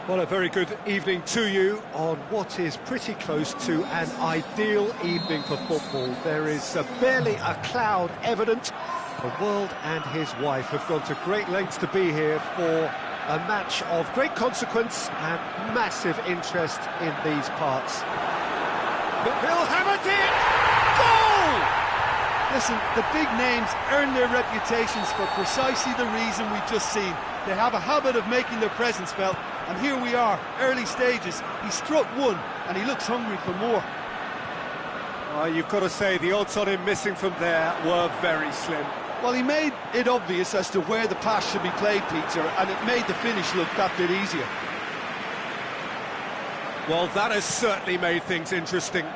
Well, a very good evening to you on what is pretty close to an ideal evening for football. There is barely a cloud evident. The world and his wife have gone to great lengths to be here for a match of great consequence and massive interest in these parts. Bill hammered it! Goal! Listen, the big names earn their reputations for precisely the reason we've just seen. They have a habit of making their presence felt, and here we are, early stages. He struck one, and he looks hungry for more. You've got to say, the odds on him missing from there were very slim. Well, he made it obvious as to where the pass should be played, Peter, and it made the finish look that bit easier. Well, that has certainly made things interesting.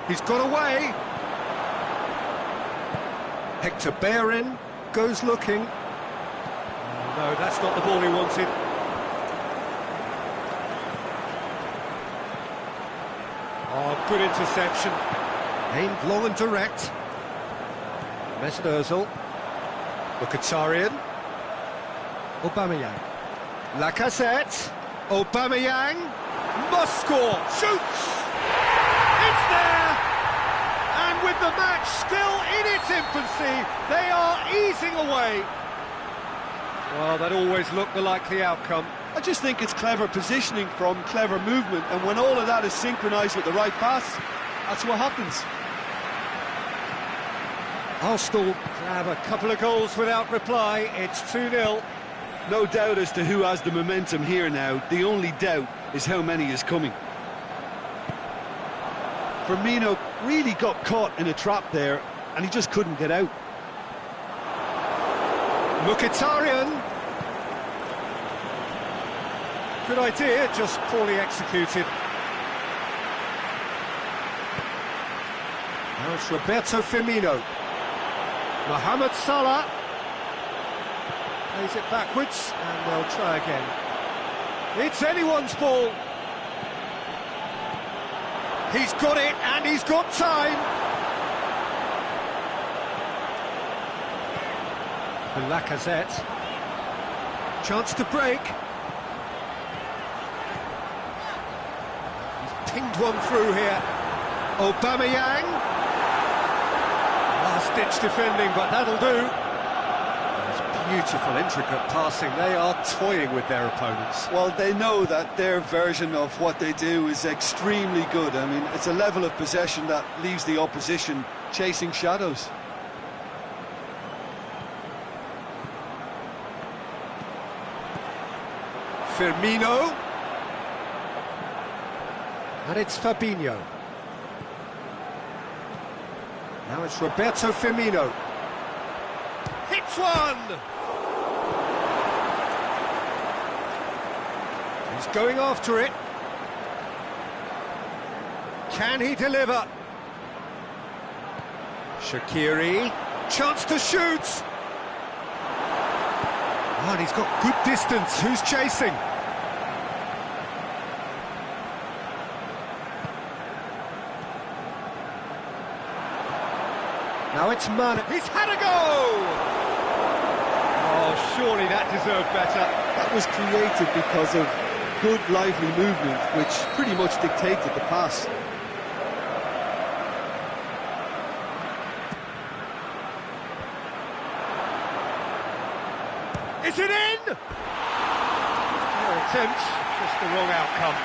He's got away. Hector Bellerin goes looking. Oh, no, that's not the ball he wanted. Oh, good interception. Aimed long and direct. Mesut Ozil. Mkhitaryan. Aubameyang. Lacazette. Aubameyang. Must score. Shoots! It's there! And with the match still in its infancy, they are easing away. Well, that always looked the likely outcome. I just think it's clever positioning from clever movement, and when all of that is synchronised with the right pass, that's what happens. Arsenal grab a couple of goals without reply. It's 2-0. No doubt as to who has the momentum here now. The only doubt is how many is coming. Firmino really got caught in a trap there, and he just couldn't get out. Mkhitaryan. Good idea, just poorly executed. Now it's Roberto Firmino. Mohamed Salah. Plays it backwards, and they'll try again. It's anyone's ball. He's got it, and he's got time. And Lacazette. Chance to break. He's pinged one through here. Aubameyang. Last-ditch defending, but that'll do. Beautiful, intricate passing. They are toying with their opponents. Well, they know that their version of what they do is extremely good. I mean, it's a level of possession that leaves the opposition chasing shadows. Firmino. And it's Fabinho. Now it's Roberto Firmino. Hits one! He's going after it. Can he deliver? Shaqiri. Chance to shoot! Oh, and he's got good distance. Who's chasing? Now it's Mane. He's had a go! Oh, surely that deserved better. That was created because of good, lively movement, which pretty much dictated the pass. Is it in? Fair attempt, just the wrong outcome.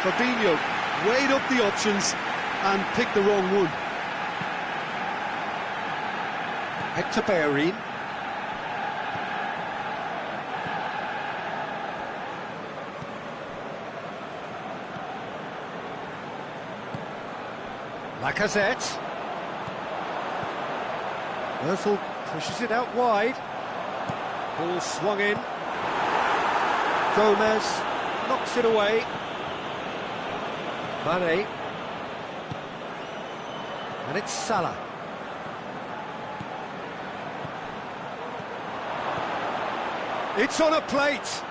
Fabinho weighed up the options and picked the wrong one. Hector Bellerin. Lacazette. Ozil pushes it out wide. Ball swung in. Gomez knocks it away. Mane. And it's Salah. It's on a plate.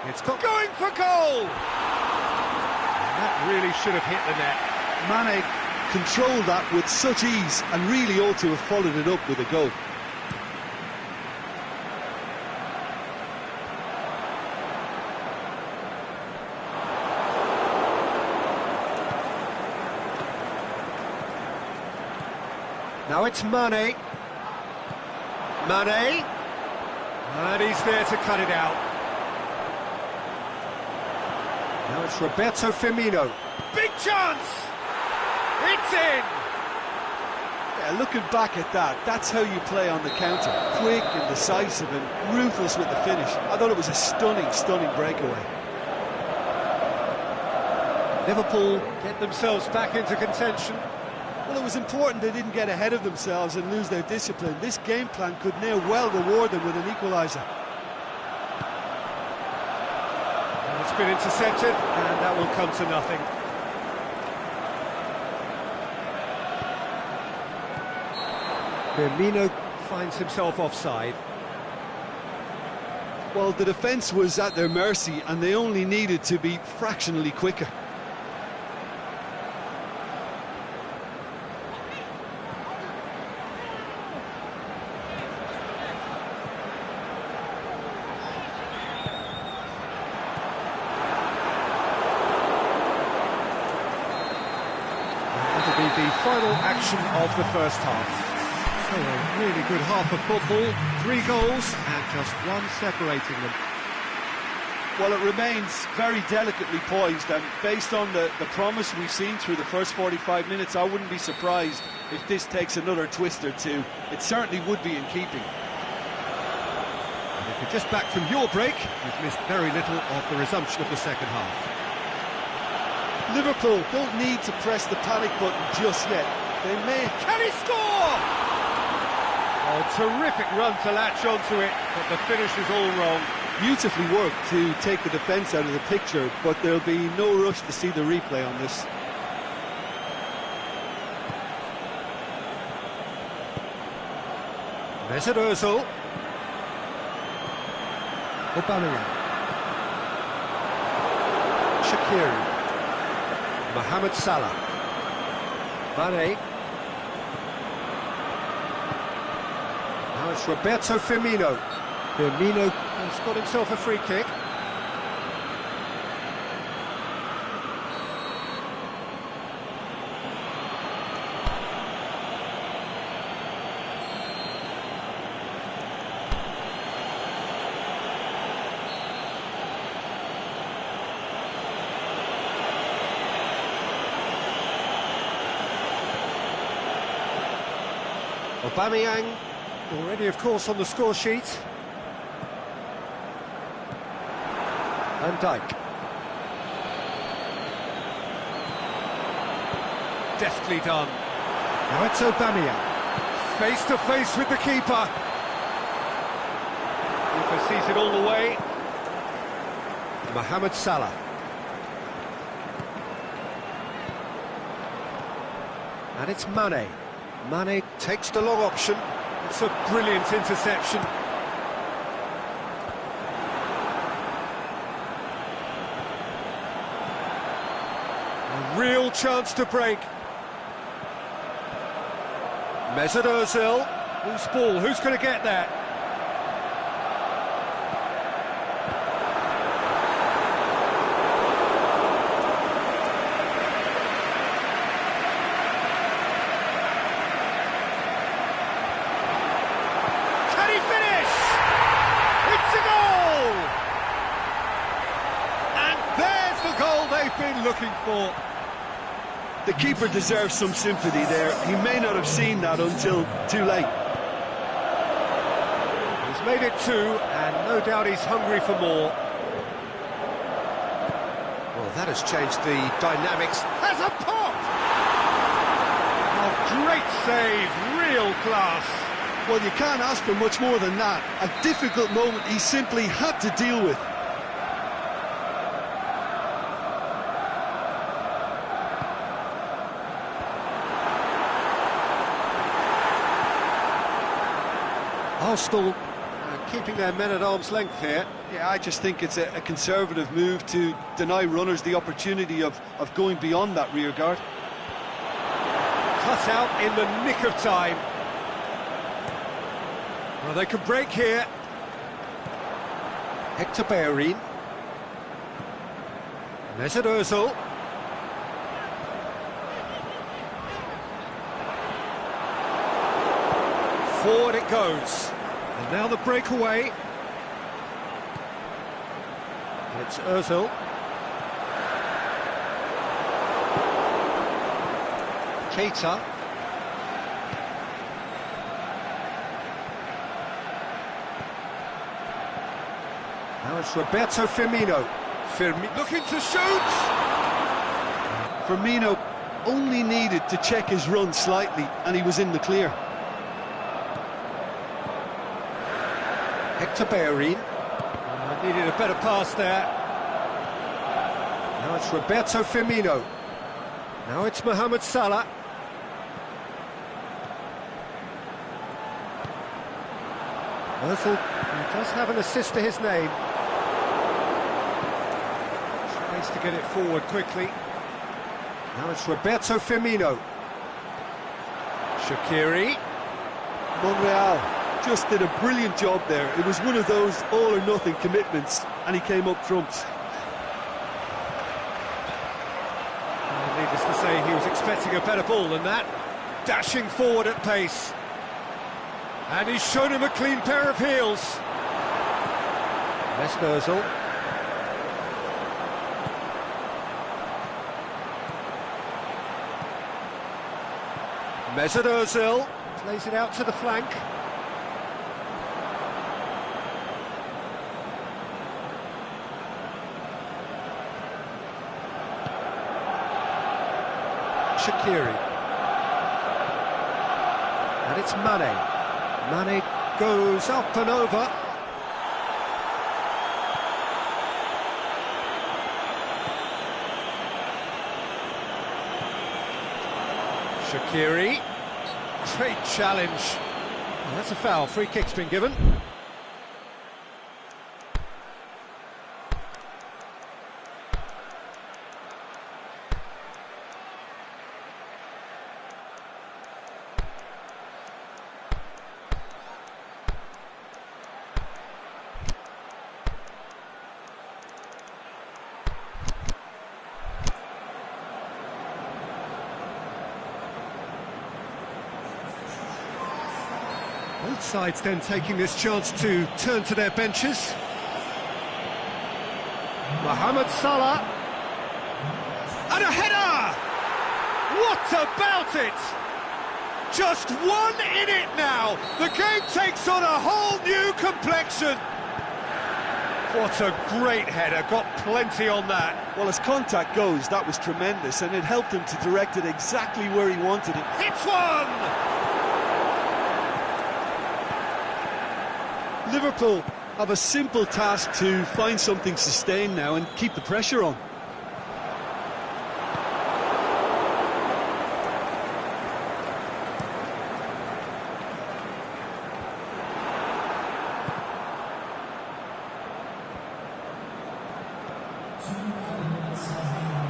It's got going for goal. And that really should have hit the net. Mane controlled that with such ease and really ought to have followed it up with a goal. Now it's Mane. Mane. And he's there to cut it out. Now it's Roberto Firmino. Big chance! It's in! Yeah, looking back at that, that's how you play on the counter. Quick and decisive and ruthless with the finish. I thought it was a stunning breakaway. Liverpool get themselves back into contention. Well, it was important they didn't get ahead of themselves and lose their discipline. This game plan could now well reward them with an equaliser. It's been intercepted, and that will come to nothing. Firmino finds himself offside. Well, the defence was at their mercy, and they only needed to be fractionally quicker. That'll be the final action of the first half. So a really good half of football, 3 goals and just one separating them. Well, it remains very delicately poised, and based on the promise we've seen through the first 45 minutes, I wouldn't be surprised if this takes another twist or two. It certainly would be in keeping. And if you're just back from your break, you've missed very little of the resumption of the second half. Liverpool don't need to press the panic button just yet. They may... Can he score? Oh, terrific run to latch onto it, but the finish is all wrong. Beautifully worked to take the defence out of the picture, but there'll be no rush to see the replay on this. Mesut Ozil. Aubameyang. Shaqiri. Mohamed Salah. Mane. Now it's Roberto Firmino. Firmino has got himself a free kick. Aubameyang, already of course on the score sheet. Van Dijk. Deftly done. Now it's Aubameyang. Face to face with the keeper. Keeper sees it all the way. Mohamed Salah. And it's Mane. Mane takes the long option. It's a brilliant interception. A real chance to break. Mesut Ozil. Who's ball? Who's going to get that? Been looking for. The keeper deserves some sympathy there. He may not have seen that until too late. He's made it 2, and no doubt he's hungry for more. Well, that has changed the dynamics. Has a pop! Oh, great save, real class. Well, you can't ask for much more than that. A difficult moment he simply had to deal with. Arsenal keeping their men at arm's length here. Yeah, I just think it's a conservative move to deny runners the opportunity of going beyond that rear guard. Cut out in the nick of time. Well, they could break here. Hector Bellerin. Mesut Ozil. Forward it goes. And now the breakaway. And it's Ozil. Keita. Now it's Roberto Firmino. Looking to shoot! Firmino only needed to check his run slightly and he was in the clear. Hector Bellerin. Needed a better pass there. Now it's Roberto Firmino. Now it's Mohamed Salah. Ozil does have an assist to his name. Tries to get it forward quickly. Now it's Roberto Firmino. Shaqiri. Monreal just did a brilliant job there. It was one of those all-or-nothing commitments, and he came up trumps. Needless to say, he was expecting a better ball than that. Dashing forward at pace. And he's shown him a clean pair of heels. Mesut Ozil. Mesut Ozil plays it out to the flank. Shaqiri. And it's Mane. Mane goes up and over. Shaqiri. Great challenge. Well, that's a foul. Free kick's been given. Both sides then taking this chance to turn to their benches. Mohamed Salah. And a header! What about it? Just one in it now. The game takes on a whole new complexion. What a great header, got plenty on that. Well, as contact goes, that was tremendous, and it helped him to direct it exactly where he wanted it. Hits one! Liverpool have a simple task to find something sustained now and keep the pressure on.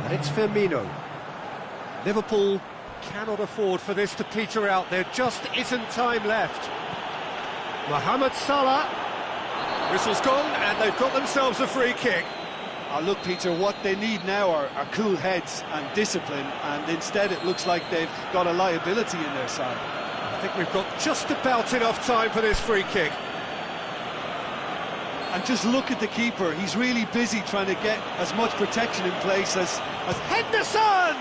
And it's Firmino. Liverpool cannot afford for this to peter out. There just isn't time left. Mohamed Salah. Whistle's gone, and they've got themselves a free kick. Look, Peter, what they need now are cool heads and discipline, and instead it looks like they've got a liability in their side. I think we've got just about enough time for this free kick. And just look at the keeper. He's really busy trying to get as much protection in place as Henderson!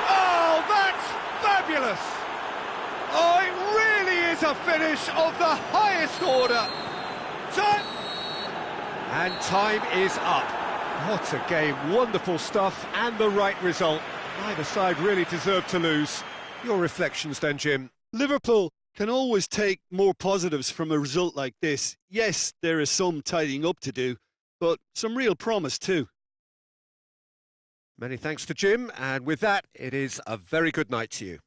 Oh, that's fabulous! Oh, it really is a finish of the highest order. Time! And time is up. What a game, wonderful stuff, and the right result. Neither side really deserved to lose. Your reflections then, Jim? Liverpool can always take more positives from a result like this. Yes, there is some tidying up to do, but some real promise too. Many thanks to Jim, and with that, it is a very good night to you.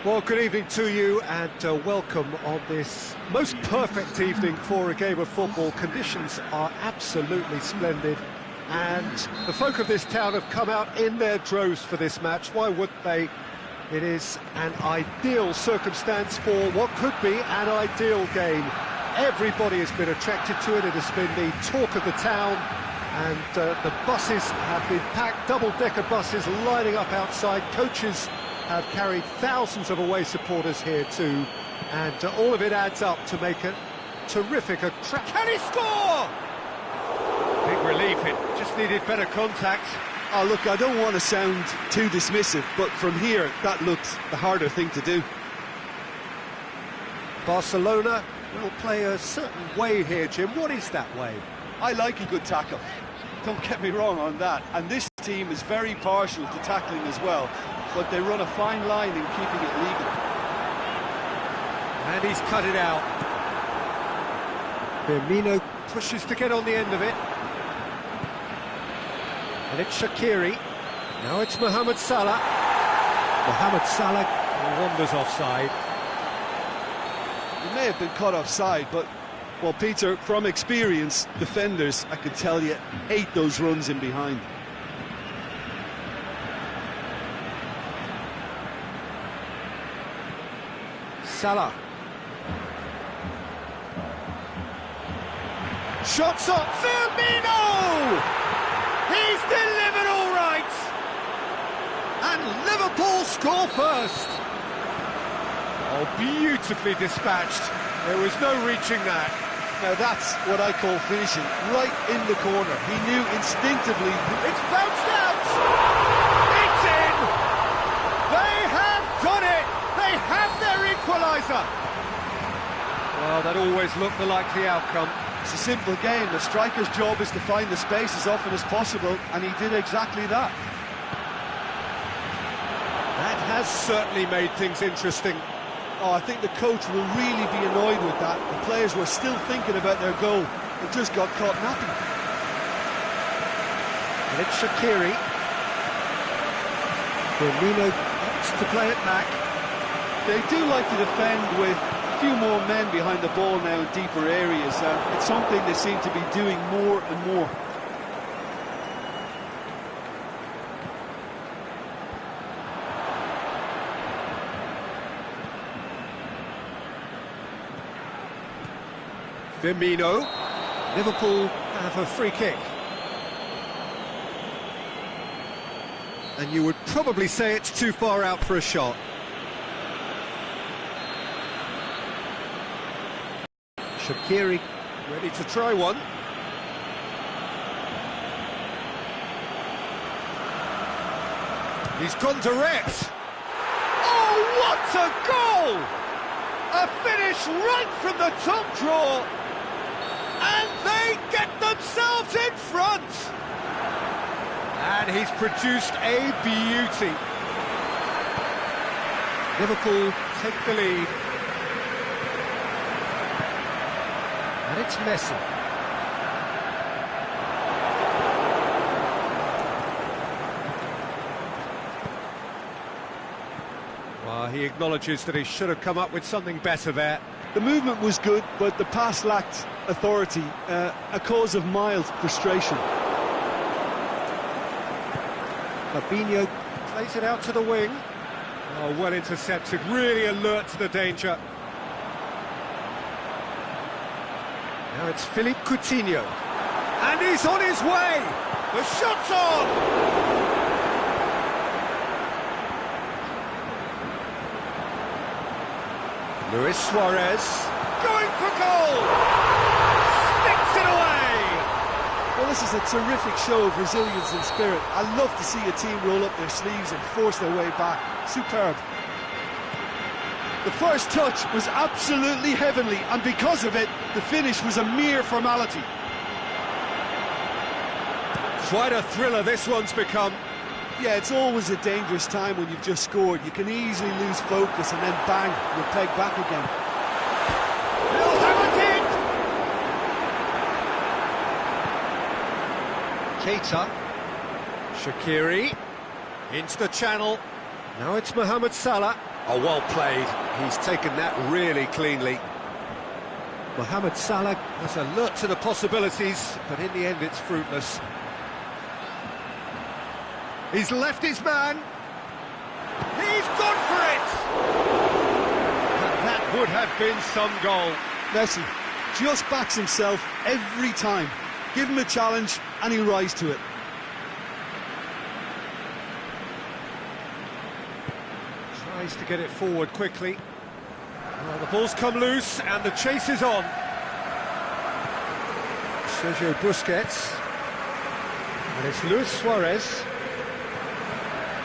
Well, good evening to you and welcome on this most perfect evening for a game of football. Conditions are absolutely splendid and the folk of this town have come out in their droves for this match. Why wouldn't they? It is an ideal circumstance for what could be an ideal game. Everybody has been attracted to it. It has been the talk of the town, and the buses have been packed, double-decker buses lining up outside. Coaches have carried thousands of away supporters here too, and all of it adds up to make it terrific. Can he score? Big relief, it just needed better contact. Oh, look, I don't want to sound too dismissive, but from here, that looks the harder thing to do. Barcelona will play a certain way here, Jim. What is that way? I like a good tackle. Don't get me wrong on that. And this team is very partial to tackling as well, but they run a fine line in keeping it legal. And he's cut it out. Firmino pushes to get on the end of it. And it's Shaqiri. Now it's Mohamed Salah. Mohamed Salah wanders offside. He may have been caught offside, but, well, Peter, from experience, defenders, I can tell you, hate those runs in behind. Salah. Shots up, Firmino! He's delivered all right! And Liverpool score first! Oh, beautifully dispatched. There was no reaching that. Now that's what I call finishing, right in the corner. He knew instinctively. It's bounced out! It's in! They have done it! They have their equaliser! Well, that always looked the likely outcome. It's a simple game. The striker's job is to find the space as often as possible, and he did exactly that. That has certainly made things interesting. Oh, I think the coach will really be annoyed with that. The players were still thinking about their goal. It just got caught napping. And it's Shaqiri. Firmino wants to play it back. They do like to defend with a few more men behind the ball now in deeper areas. It's something they seem to be doing more and more. Firmino. Liverpool have a free kick. And you would probably say it's too far out for a shot. Shaqiri ready to try one. He's gone direct. Oh, what a goal! A finish right from the top draw. And they get themselves in front. And he's produced a beauty. Liverpool take the lead. And it's Messi. Well, he acknowledges that he should have come up with something better there. The movement was good, but the pass lacked authority, a cause of mild frustration. Fabinho plays it out to the wing. Oh, well intercepted, really alert to the danger. Now it's Philippe Coutinho. And he's on his way! The shot's on! Luis Suarez going for goal! Sticks it away! Well, this is a terrific show of resilience and spirit. I love to see a team roll up their sleeves and force their way back. Superb. The first touch was absolutely heavenly, and because of it, the finish was a mere formality. Quite a thriller this one's become. Yeah, it's always a dangerous time when you've just scored. You can easily lose focus and then bang, you're pegged back again. He'll have it in! Keita. Shaqiri. Into the channel. Now it's Mohamed Salah. Oh, well played. He's taken that really cleanly. Mohamed Salah was alert to the possibilities, but in the end it's fruitless. He's left his man. He's gone for it! And that would have been some goal. Messi just backs himself every time. Give him a challenge and he'll rise to it. Tries to get it forward quickly. Well, the ball's come loose and the chase is on. Sergio Busquets. And it's Luis Suarez.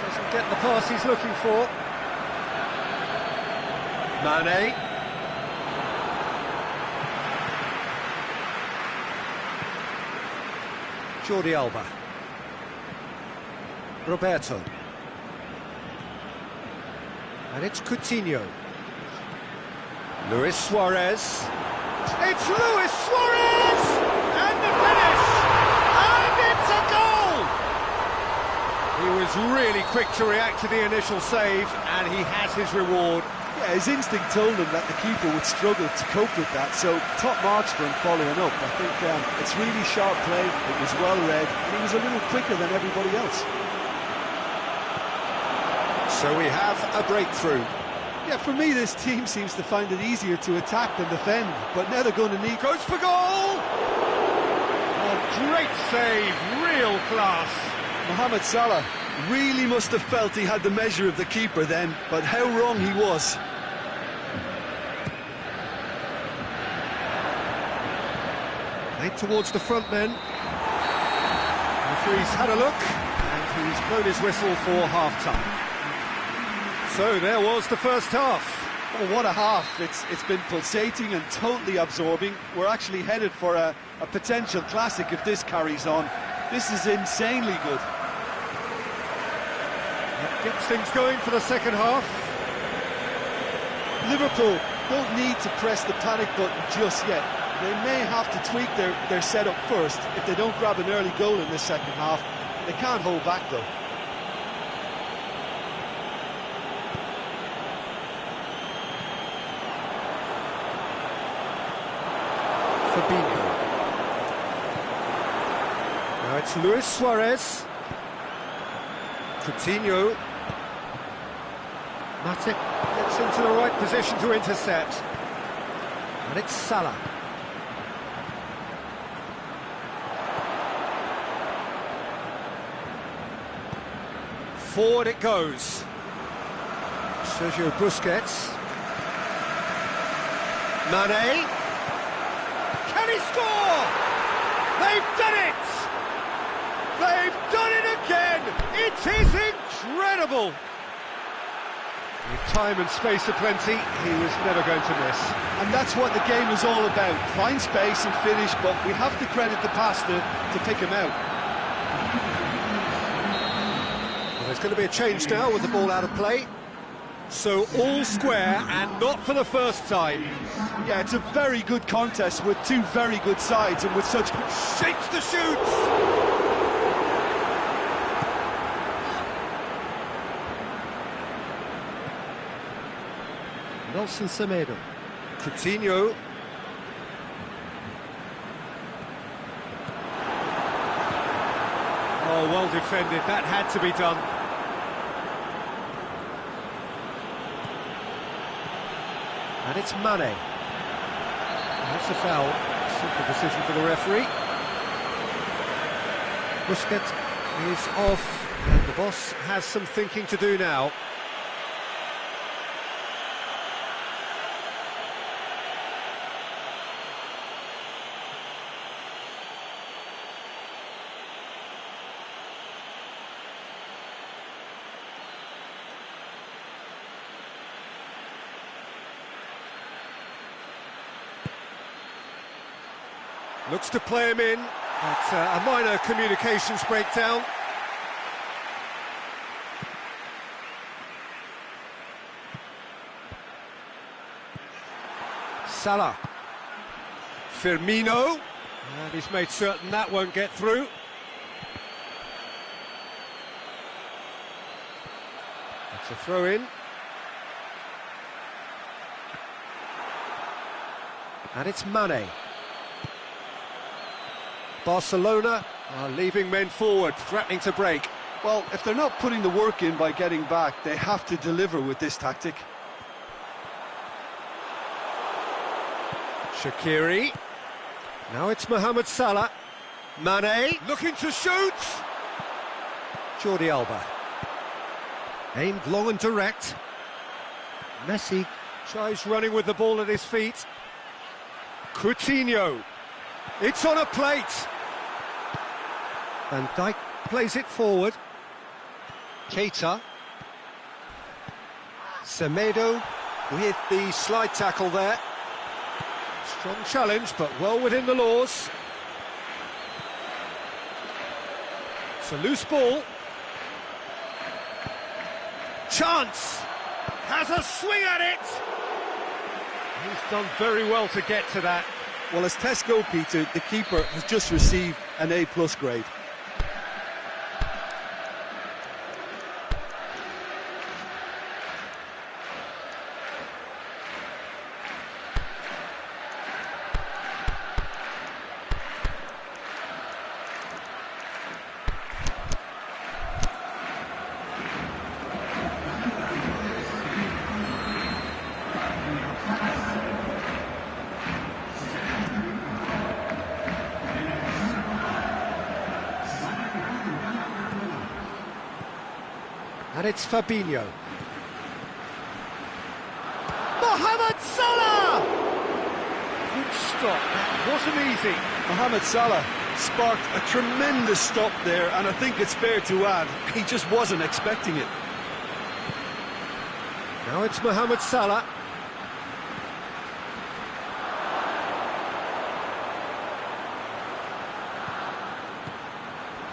Doesn't get the pass he's looking for. Mane. Jordi Alba. Roberto. And it's Coutinho. Luis Suarez. It's Luis Suarez! And the finish! And it's a goal! He was really quick to react to the initial save, and he has his reward. Yeah, his instinct told him that the keeper would struggle to cope with that, so top marks for him following up. I think it's really sharp play, it was well read, and he was a little quicker than everybody else. So we have a breakthrough. Yeah, for me, this team seems to find it easier to attack than defend, but now they're going to need... Goes for goal! Oh, great save, real class. Mohamed Salah really must have felt he had the measure of the keeper then, but how wrong he was. Played towards the front men. The referee's had a look, and he's blown his whistle for half-time. So there was the first half. Oh, what a half. It's been pulsating and totally absorbing. We're actually headed for a potential classic if this carries on. This is insanely good. That gets things going for the second half. Liverpool don't need to press the panic button just yet. They may have to tweak their setup first if they don't grab an early goal in the second half. They can't hold back though. Fabinho. Now it's Luis Suarez. Coutinho. Matip gets into the right position to intercept. And it's Salah. Forward it goes. Sergio Busquets. Mane. Can he score? They've done it! They've done it again! It is incredible! With time and space aplenty, he was never going to miss. And that's what the game is all about. Find space and finish, but we have to credit the passer to pick him out. Well, there's going to be a change now with the ball out of play. So all square, and not for the first time. Yeah, it's a very good contest with two very good sides, and with such... Shakes the shoots! Nelson Semedo. Coutinho. Oh, well defended. That had to be done. And it's Mane. That's a foul. Simple decision for the referee. Busquets is off, and the boss has some thinking to do now. Looks to play him in, but a minor communications breakdown. Salah. Firmino. And he's made certain that won't get through. It's a throw-in. And it's Mane. Barcelona are leaving men forward, threatening to break. Well, if they're not putting the work in by getting back, they have to deliver with this tactic. Shaqiri. Now it's Mohamed Salah. Mane looking to shoot. Jordi Alba. Aimed long and direct. Messi tries running with the ball at his feet. Coutinho. It's on a plate. Van Dijk plays it forward. Keita. Semedo with the slide tackle there. Strong challenge, but well within the laws. It's a loose ball. Chance! Has a swing at it! He's done very well to get to that. Well, as tests go, Peter, the keeper has just received an A+ grade. And it's Fabinho. Mohamed Salah! Good stop, that wasn't easy. Mohamed Salah sparked a tremendous stop there, and I think it's fair to add, he just wasn't expecting it. Now it's Mohamed Salah.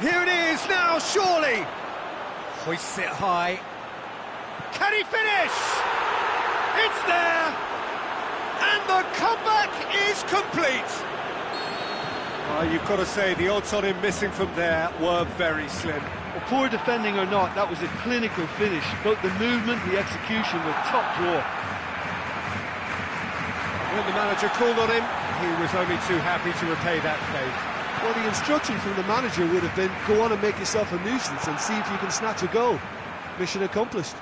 Here it is now, surely! Hoists it high. Can he finish? It's there! And the comeback is complete! You've got to say, the odds on him missing from there were very slim. Well, poor defending or not, that was a clinical finish. Both the movement, the execution were top drawer. When the manager called on him, he was only too happy to repay that favour. Well, the instruction from the manager would have been, go on and make yourself a nuisance and see if you can snatch a goal. Mission accomplished.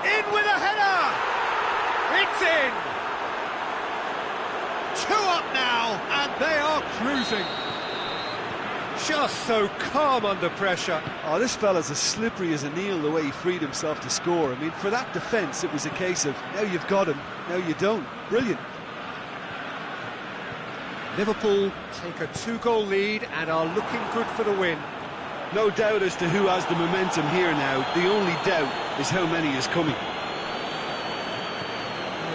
In with a header! It's in! 2 up now, and they are cruising. Just so calm under pressure. Oh, this fella's as slippery as an eel, the way he freed himself to score. I mean, for that defence, it was a case of, now you've got him, now you don't. Brilliant. Liverpool take a 2-goal lead and are looking good for the win. No doubt as to who has the momentum here now. The only doubt is how many is coming.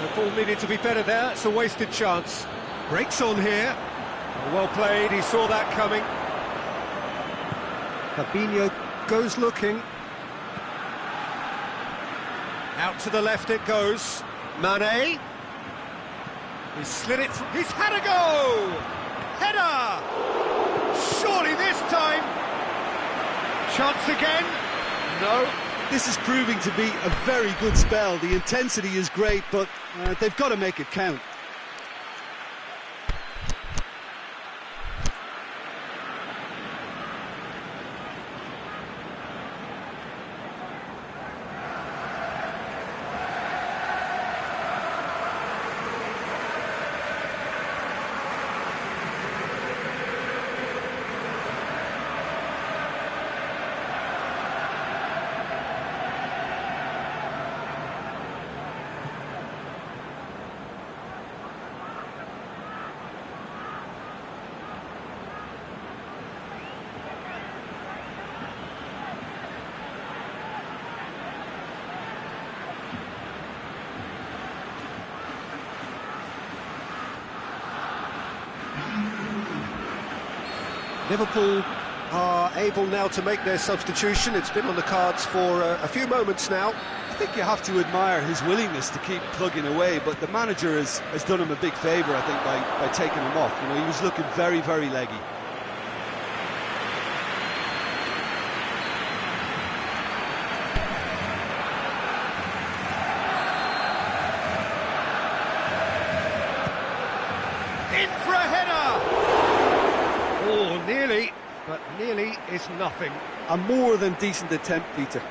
The ball needed to be better there. It's a wasted chance. Breaks on here. Well played, he saw that coming. Fabinho goes looking. Out to the left it goes. Mane. He slid it, he's had a go! Header! Surely this time! Chance again? No. This is proving to be a very good spell. The intensity is great, but they've got to make it count. Liverpool are able now to make their substitution. It's been on the cards for a few moments now. I think you have to admire his willingness to keep plugging away, but the manager has done him a big favour, I think, by taking him off. You know, he was looking very, very leggy. In for a header! Oh, nearly, but nearly is nothing. A more than decent attempt, Peter.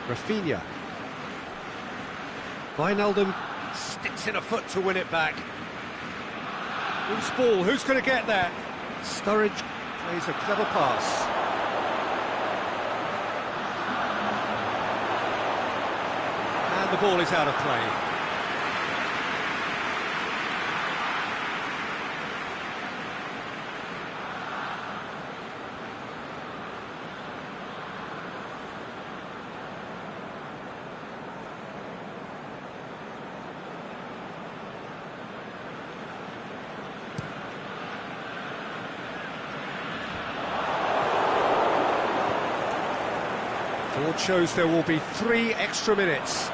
Rafinha. Wijnaldum sticks in a foot to win it back. Loose ball, who's going to get there? Sturridge plays a clever pass. And the ball is out of play. Board shows there will be 3 extra minutes.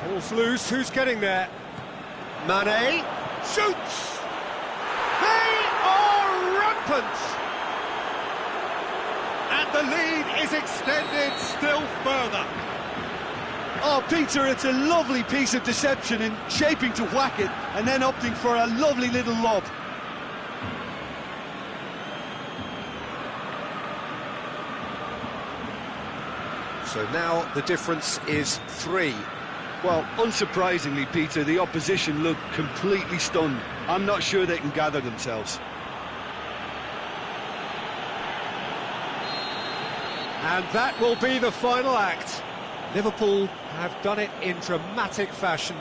Ball's loose, who's getting there? Mane shoots! They are rampant! And the lead is extended still further. Oh, Peter, it's a lovely piece of deception in shaping to whack it and then opting for a lovely little lob. So now the difference is 3. Well, unsurprisingly, Peter, the opposition look completely stunned. I'm not sure they can gather themselves. And that will be the final act. Liverpool have done it in dramatic fashion.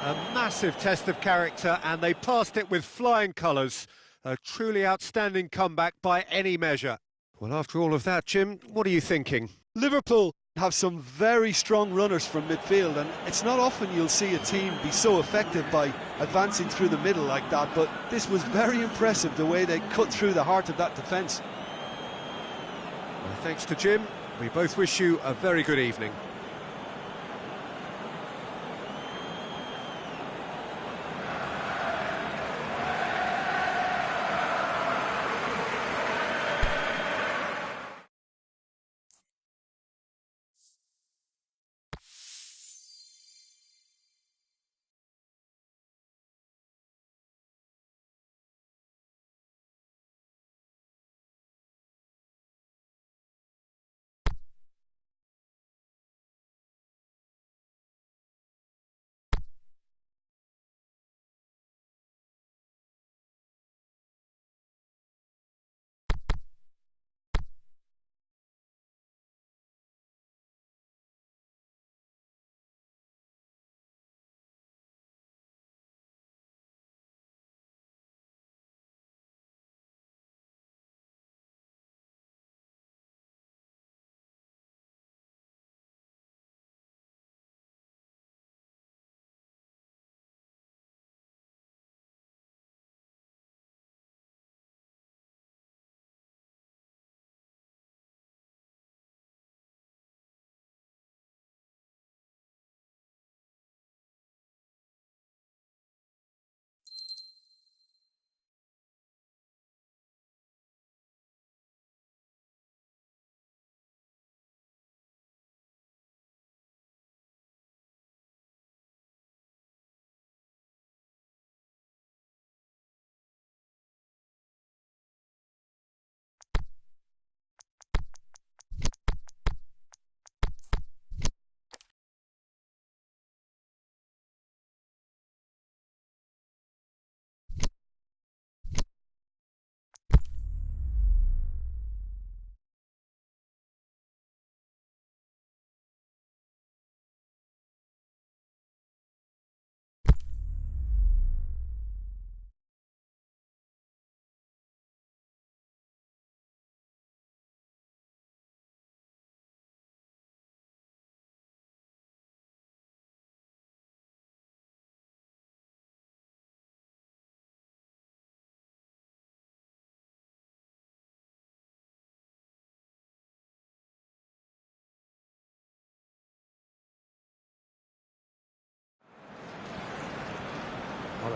A massive test of character, and they passed it with flying colours. A truly outstanding comeback by any measure. Well, after all of that, Jim, what are you thinking? Liverpool have some very strong runners from midfield, and it's not often you'll see a team be so effective by advancing through the middle like that, but this was very impressive the way they cut through the heart of that defence. Well, thanks to Jim. We both wish you a very good evening.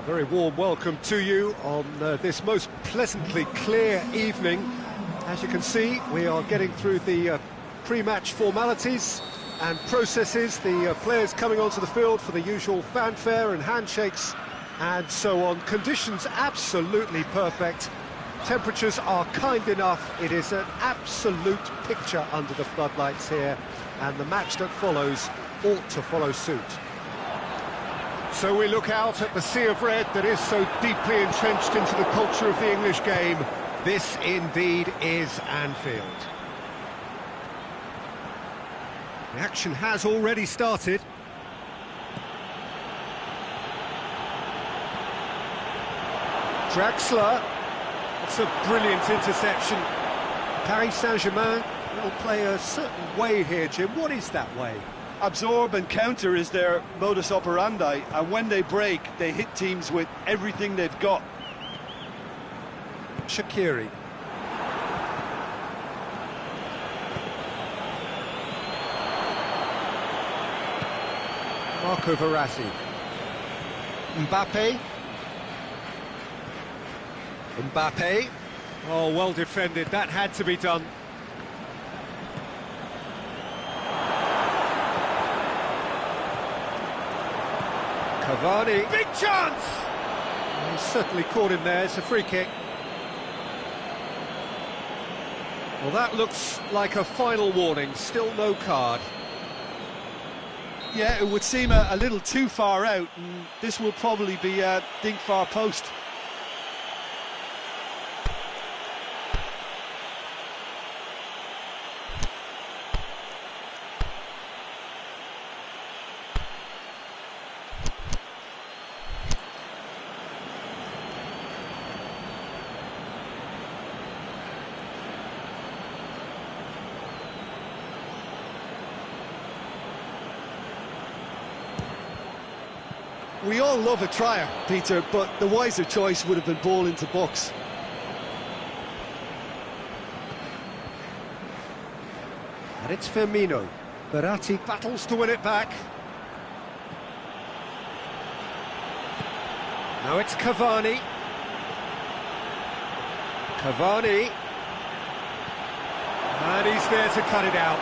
Very warm welcome to you on this most pleasantly clear evening. As you can see, we are getting through the pre-match formalities and processes, the players coming onto the field for the usual fanfare and handshakes and so on. Conditions absolutely perfect. Temperatures are kind enough. It is an absolute picture under the floodlights here, and the match that follows ought to follow suit. So we look out at the sea of red that is so deeply entrenched into the culture of the English game. This indeed is Anfield. The action has already started. Draxler, that's a brilliant interception. Paris Saint-Germain will play a certain way here, Jim. What is that way? Absorb and counter is their modus operandi, and when they break, they hit teams with everything they've got. Shaqiri. Marco Verratti. Mbappe. Mbappe. Oh, well defended. That had to be done. Cavani. Big chance! He's certainly caught him there. It's a free kick. Well, that looks like a final warning. Still no card. Yeah, it would seem a little too far out, and this will probably be a think far post. We all love a trier, Peter, but the wiser choice would have been ball into box. And it's Firmino. Verratti battles to win it back. Now it's Cavani. Cavani. And he's there to cut it out.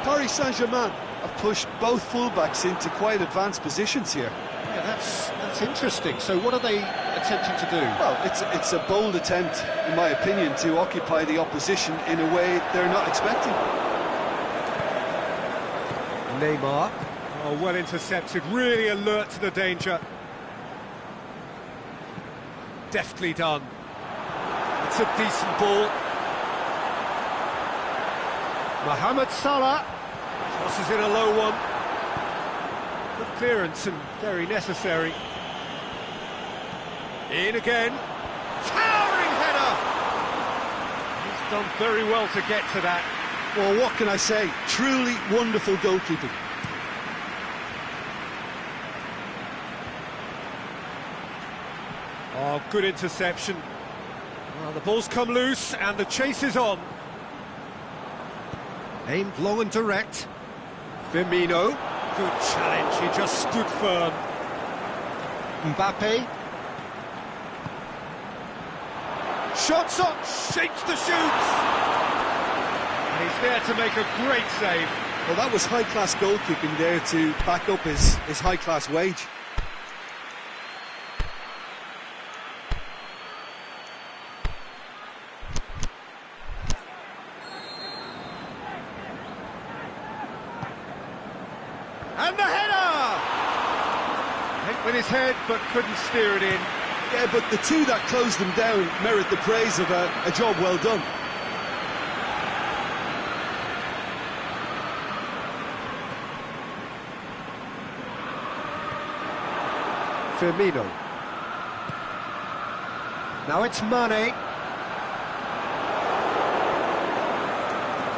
Paris Saint-Germain have pushed both fullbacks into quite advanced positions here. Yeah, that's interesting. So what are they attempting to do? Well, it's a bold attempt, in my opinion, to occupy the opposition in a way they're not expecting. Neymar. Oh, well intercepted, really alert to the danger. Deftly done. It's a decent ball. Mohamed Salah. Crosses in a low one. Good clearance and very necessary. In again. Towering header! He's done very well to get to that. Well, what can I say? Truly wonderful goalkeeping. Oh, good interception. Well, the ball's come loose and the chase is on. Aimed long and direct. Firmino, good challenge, he just stood firm. Mbappe. Shots on, shapes the shoots! And he's there to make a great save. Well, that was high-class goalkeeping there to back up his high-class wage. And the header! Hit with his head, but couldn't steer it in. Yeah, but the two that closed them down merit the praise of a job well done. Firmino. Now it's Mane.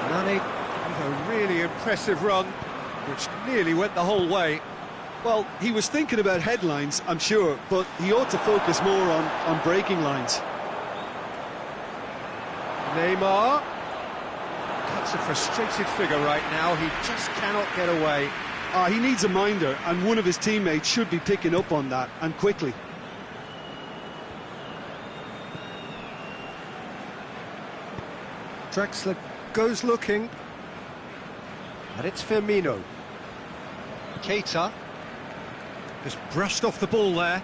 Mane with a really impressive run, which nearly went the whole way. Well, he was thinking about headlines, I'm sure, but he ought to focus more on breaking lines. Neymar. That's a frustrated figure right now, he just cannot get away. He needs a minder, and one of his teammates should be picking up on that, and quickly. Draxler goes looking. And it's Firmino. Keita. Just brushed off the ball there.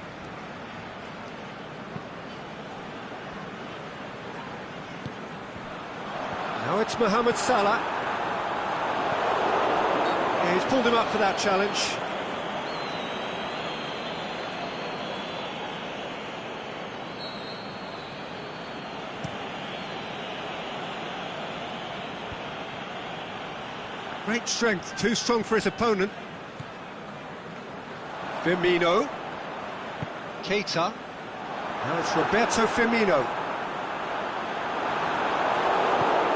Now it's Mohamed Salah. Yeah, he's pulled him up for that challenge. Great strength, too strong for his opponent. Firmino. Keita. Now it's Roberto Firmino.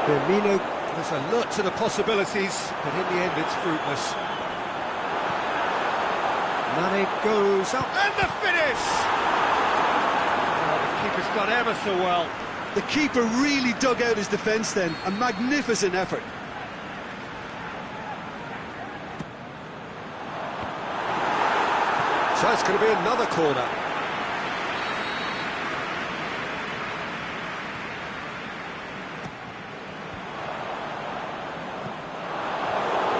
Firmino was alert to the possibilities, but in the end it's fruitless. Mane goes up, and the finish! Oh, the keeper's done ever so well. The keeper really dug out his defence then, a magnificent effort. So it's going to be another corner.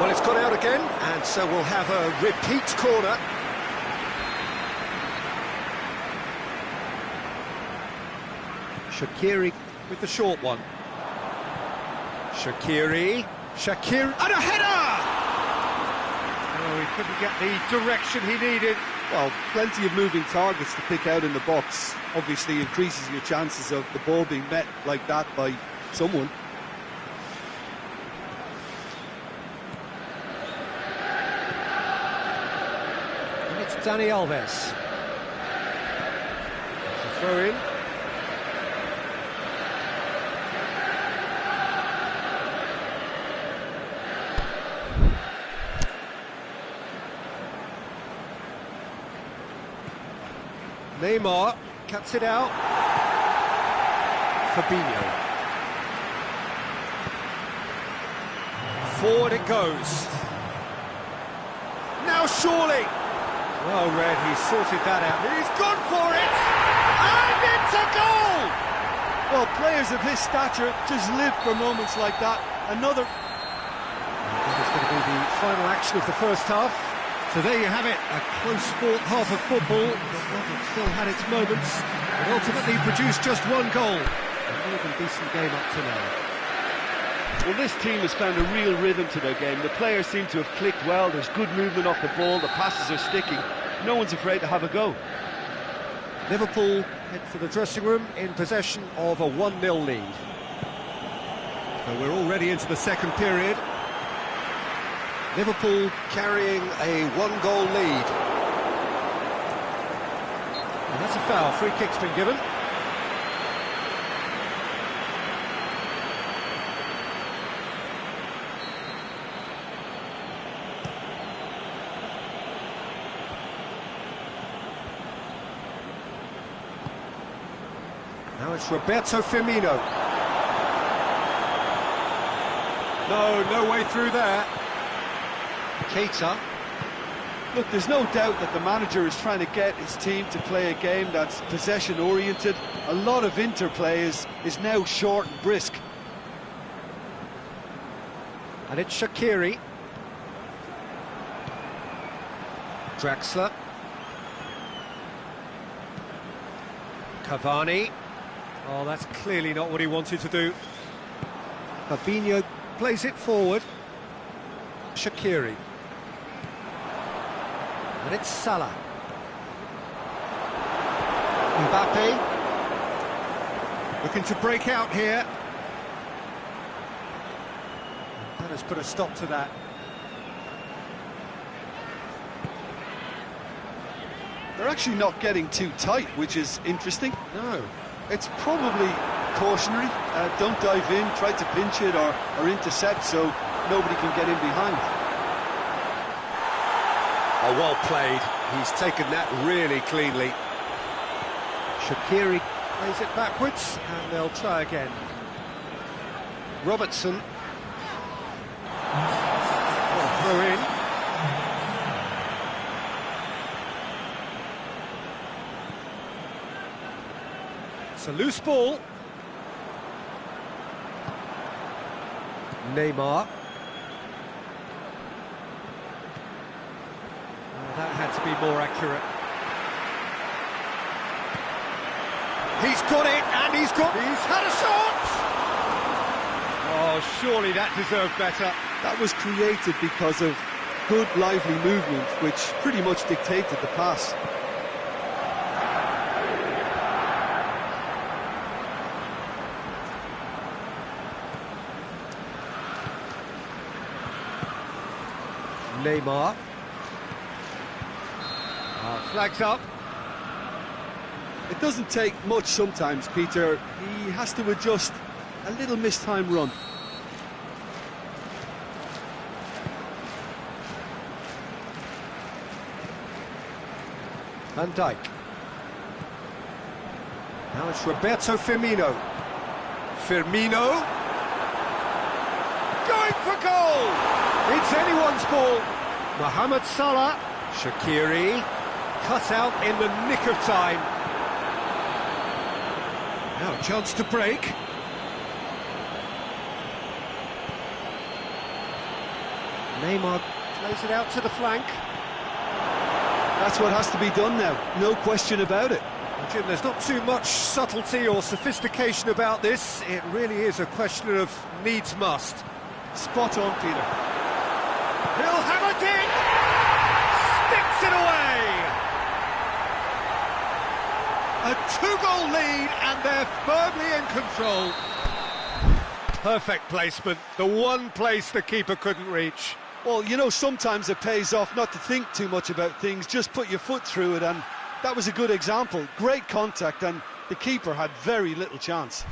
Well, it's gone out again, and so we'll have a repeat corner. Shaqiri with the short one. Shaqiri, and a header! Oh, he couldn't get the direction he needed. Well, plenty of moving targets to pick out in the box. Obviously increases your chances of the ball being met like that by someone. And it's Dani Alves. It's a throw in. Neymar cuts it out. Fabinho. Forward it goes. Now surely. Well read, he sorted that out. He's gone for it! And it's a goal! Well, players of his stature just live for moments like that. Another... That is going to be the final action of the first half. So there you have it, a close-fought half of football, but one that still had its moments, but ultimately produced just one goal. A more than decent game up to now. Well, this team has found a real rhythm to their game. The players seem to have clicked well, there's good movement off the ball, the passes are sticking. No one's afraid to have a go. Liverpool head for the dressing room in possession of a 1-0 lead. So we're already into the second period. Liverpool carrying a one-goal lead. And that's a foul. Free kick's been given. Now it's Roberto Firmino. No way through there. Keita. Look, there's no doubt that the manager is trying to get his team to play a game that's possession-oriented. A lot of interplay is now short and brisk. And it's Shaqiri. Draxler. Cavani. Oh, that's clearly not what he wanted to do. Fabinho plays it forward. Shaqiri. And it's Salah. Mbappe. Looking to break out here. That has put a stop to that. They're actually not getting too tight, which is interesting. No. It's probably cautionary. Don't dive in, try to pinch it or intercept so nobody can get in behind. Oh, well played. He's taken that really cleanly. Shaqiri plays it backwards, and they'll try again. Robertson. Oh, throw in. It's a loose ball. Neymar. Oh, that had to be more accurate. He's got it, and he's had a shot! Oh, surely that deserved better. That was created because of good, lively movement, which pretty much dictated the pass. Neymar. Flags up. It doesn't take much sometimes, Peter. He has to adjust a little mistimed run. Van Dijk. Now it's Roberto Firmino. Firmino. Going for goal! It's anyone's ball. Mohamed Salah. Shaqiri. Cut out in the nick of time. Now a chance to break. Neymar plays it out to the flank. That's what has to be done now, no question about it. Jim, there's not too much subtlety or sophistication about this. It really is a question of needs must. Spot on, Peter. He'll have it in! Sticks it away! A two-goal lead, and they're firmly in control. Perfect placement, the one place the keeper couldn't reach. Well, you know, sometimes it pays off not to think too much about things, just put your foot through it, and that was a good example. Great contact, and the keeper had very little chance.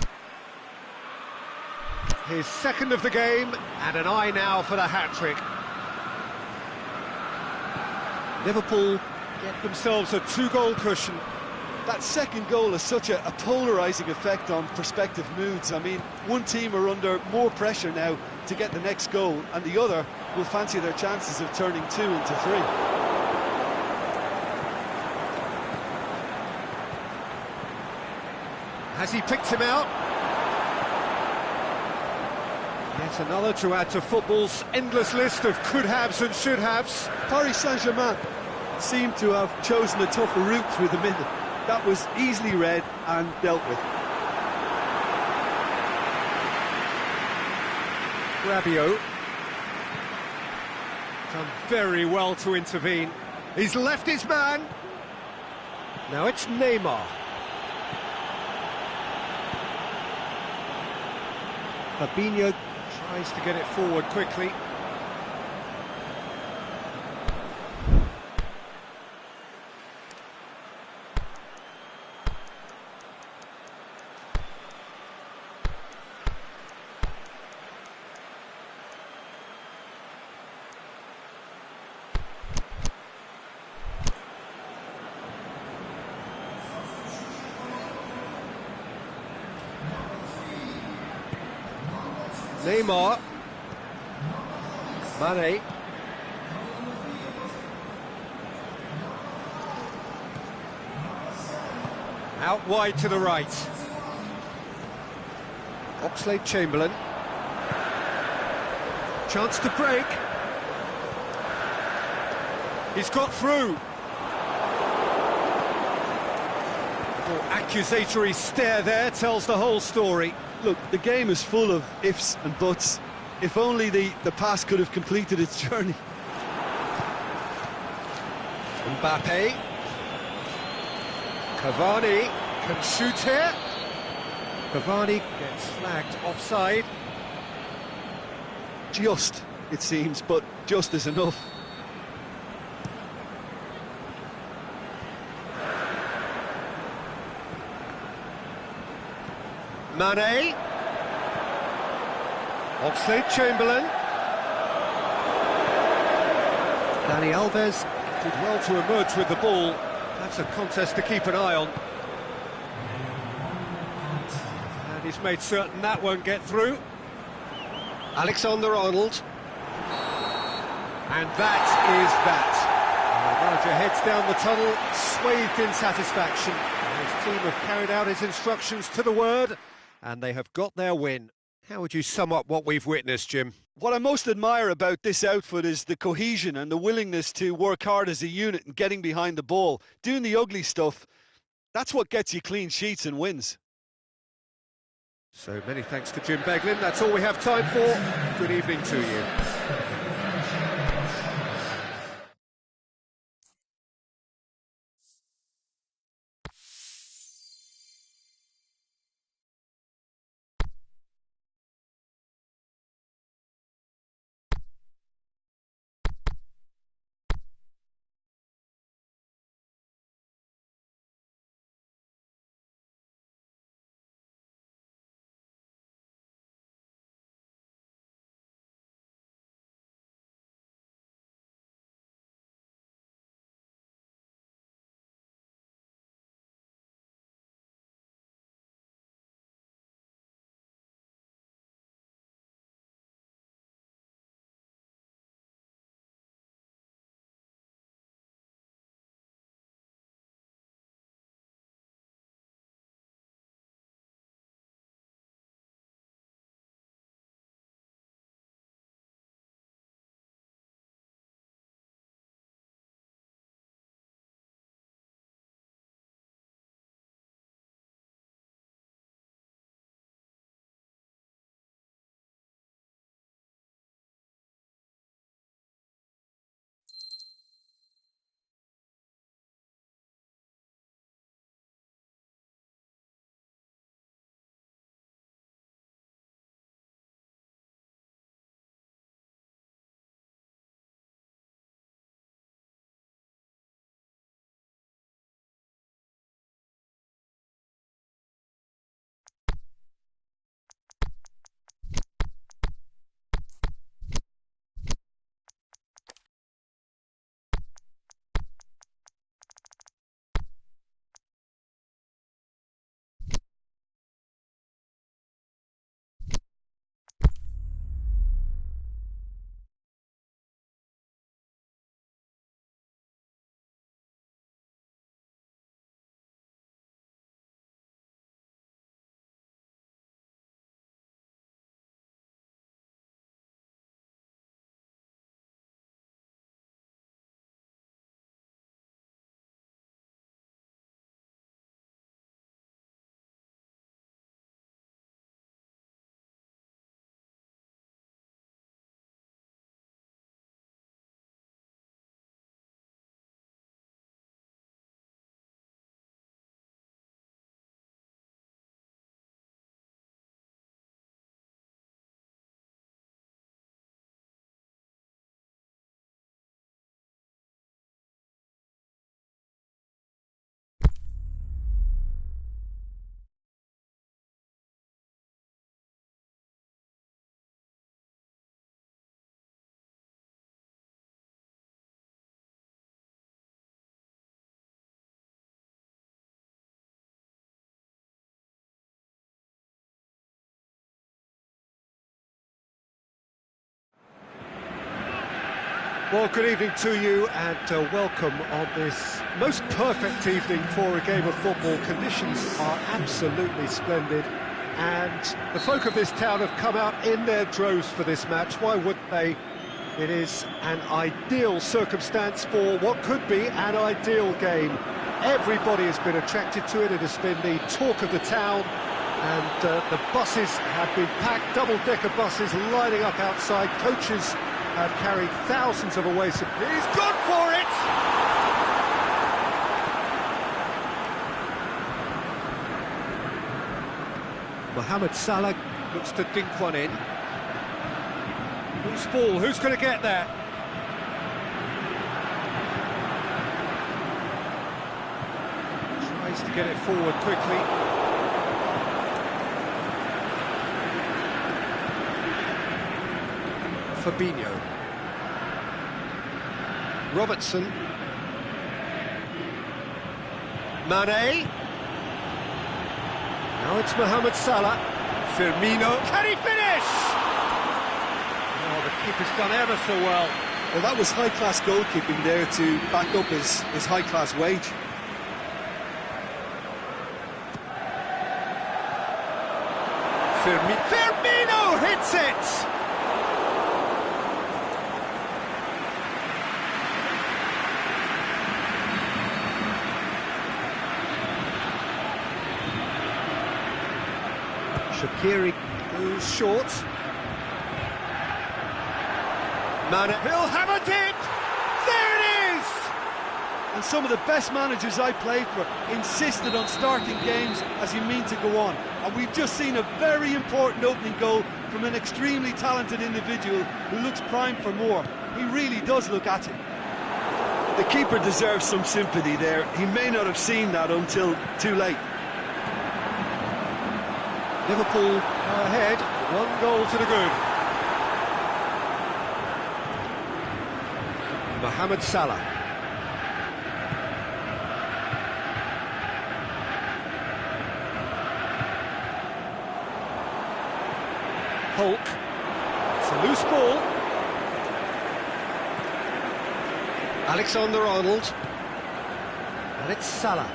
His second of the game, and an eye now for the hat-trick. Liverpool get themselves a two-goal cushion. That second goal has such a polarising effect on prospective moods. I mean, one team are under more pressure now to get the next goal, and the other will fancy their chances of turning 2 into 3. Has he picked him out? Yet another to add to football's endless list of could-haves and should-haves. Paris Saint-Germain seem to have chosen a tougher route through the middle. That was easily read and dealt with. Rabiot. Done very well to intervene. He's left his man. Now it's Neymar. Fabinho tries to get it forward quickly. Neymar. Mane. Out wide to the right. Oxlade-Chamberlain. Chance to break. He's got through. Little accusatory stare there tells the whole story. Look, the game is full of ifs and buts. If only the pass could have completed its journey. Mbappe. Cavani can shoot here. Cavani gets flagged offside. Just, it seems, but just is enough. Mane. Oxlade-Chamberlain. Dani Alves did well to emerge with the ball. That's a contest to keep an eye on. And he's made certain that won't get through. Alexander-Arnold. And that is that. The manager heads down the tunnel, swathed in satisfaction. His team have carried out his instructions to the word, and they have got their win. How would you sum up what we've witnessed, Jim? What I most admire about this outfit is the cohesion and the willingness to work hard as a unit and getting behind the ball. Doing the ugly stuff, that's what gets you clean sheets and wins. So many thanks to Jim Beglin. That's all we have time for. Good evening to you. Well, good evening to you and welcome on this most perfect evening for a game of football. Conditions are absolutely splendid and the folk of this town have come out in their droves for this match. Why wouldn't they? It is an ideal circumstance for what could be an ideal game. Everybody has been attracted to it. It has been the talk of the town and the buses have been packed, double-decker buses lining up outside. Coaches have carried thousands of away supporters. He's gone for it! Mohamed Salah looks to dink one in. Who's ball? Who's going to get that? Tries to get it forward quickly. Fabinho. Robertson. Mane. Now it's Mohamed Salah. Firmino. Can he finish? Oh, the keeper's done ever so well. Well, that was high-class goalkeeping there to back up his high-class wage. Firmino hits it! Shaqiri goes short. Mane, he'll have a dip! There it is! And some of the best managers I played for insisted on starting games as you mean to go on. And we've just seen a very important opening goal from an extremely talented individual who looks primed for more. He really does look at it. The keeper deserves some sympathy there. He may not have seen that until too late. Liverpool ahead, 1 goal to the good. Mohamed Salah. Hulk. It's a loose ball. Alexander-Arnold. And it's Salah.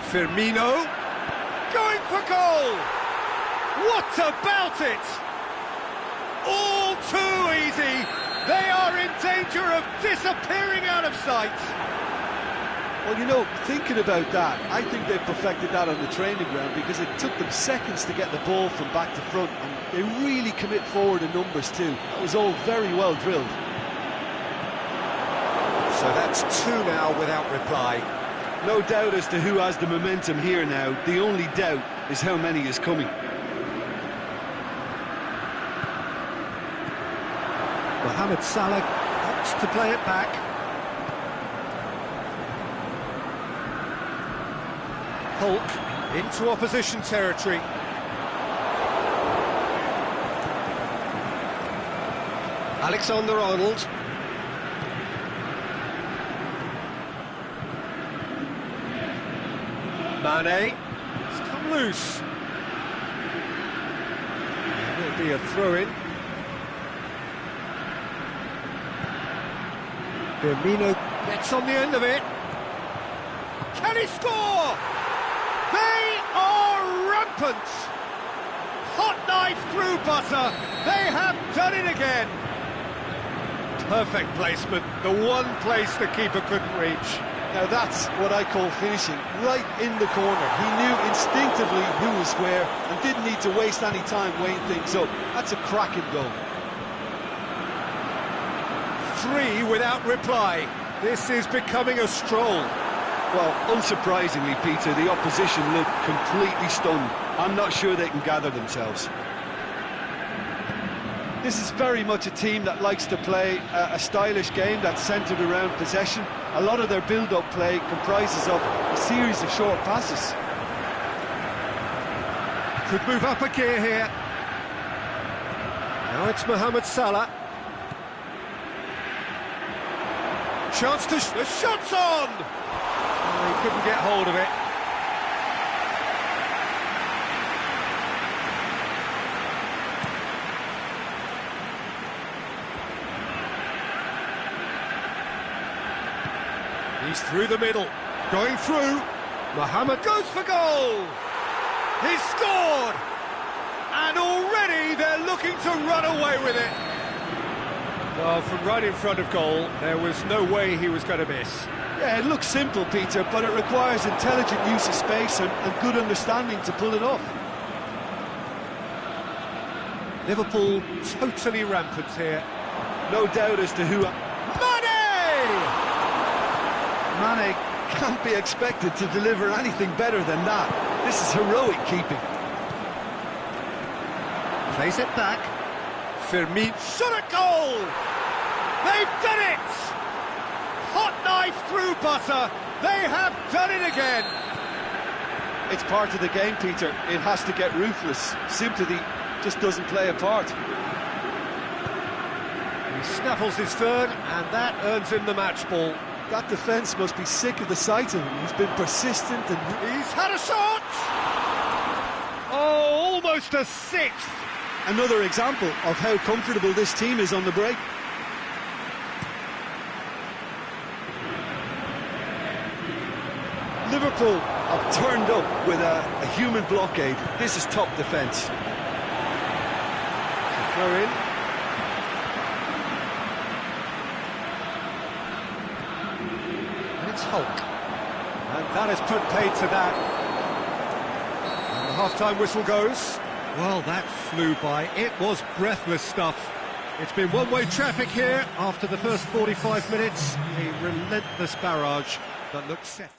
Firmino, going for goal! What about it? All too easy! They are in danger of disappearing out of sight! Well, you know, thinking about that, I think they've perfected that on the training ground because it took them seconds to get the ball from back to front, and they really commit forward in numbers too. That was all very well drilled. So that's 2 now without reply. No doubt as to who has the momentum here now. The only doubt is how many is coming. Mohamed Salah opts to play it back. Hulk into opposition territory. Alexander-Arnold. Mane, it's come loose. Will be a throw-in. Firmino gets on the end of it. Can he score? They are rampant. Hot knife through butter. They have done it again. Perfect placement. The one place the keeper couldn't reach. Now that's what I call finishing, right in the corner. He knew instinctively who was where and didn't need to waste any time weighing things up. That's a cracking goal. 3 without reply. This is becoming a stroll. Well, unsurprisingly, Peter, the opposition look completely stunned. I'm not sure they can gather themselves. This is very much a team that likes to play a stylish game that's centred around possession. A lot of their build-up play comprises of a series of short passes. Could move up a gear here. Now it's Mohamed Salah. Chance to... the shot's on! Oh, he couldn't get hold of it. He's through the middle, going through. Mohamed goes for goal. He's scored. And already they're looking to run away with it. Well, from right in front of goal, there was no way he was going to miss. Yeah, it looks simple, Peter, but it requires intelligent use of space and good understanding to pull it off. Liverpool totally rampant here. No doubt as to who... Mane! Mane can't be expected to deliver anything better than that. This is heroic keeping. Plays it back. Firmino shot at goal! They've done it! Hot knife through butter. They have done it again. It's part of the game, Peter. It has to get ruthless. Sympathy just doesn't play a part. He snaffles his third, and that earns him the match ball. That defence must be sick of the sight of him. He's been persistent and... He's had a shot! Oh, almost a sixth! Another example of how comfortable this team is on the break. Liverpool have turned up with a human blockade. This is top defence. Throw in. And it's Hulk. And that has put paid to that. And the half-time whistle goes. Well, that flew by. It was breathless stuff. It's been one-way traffic here after the first 45 minutes. A relentless barrage that looks set.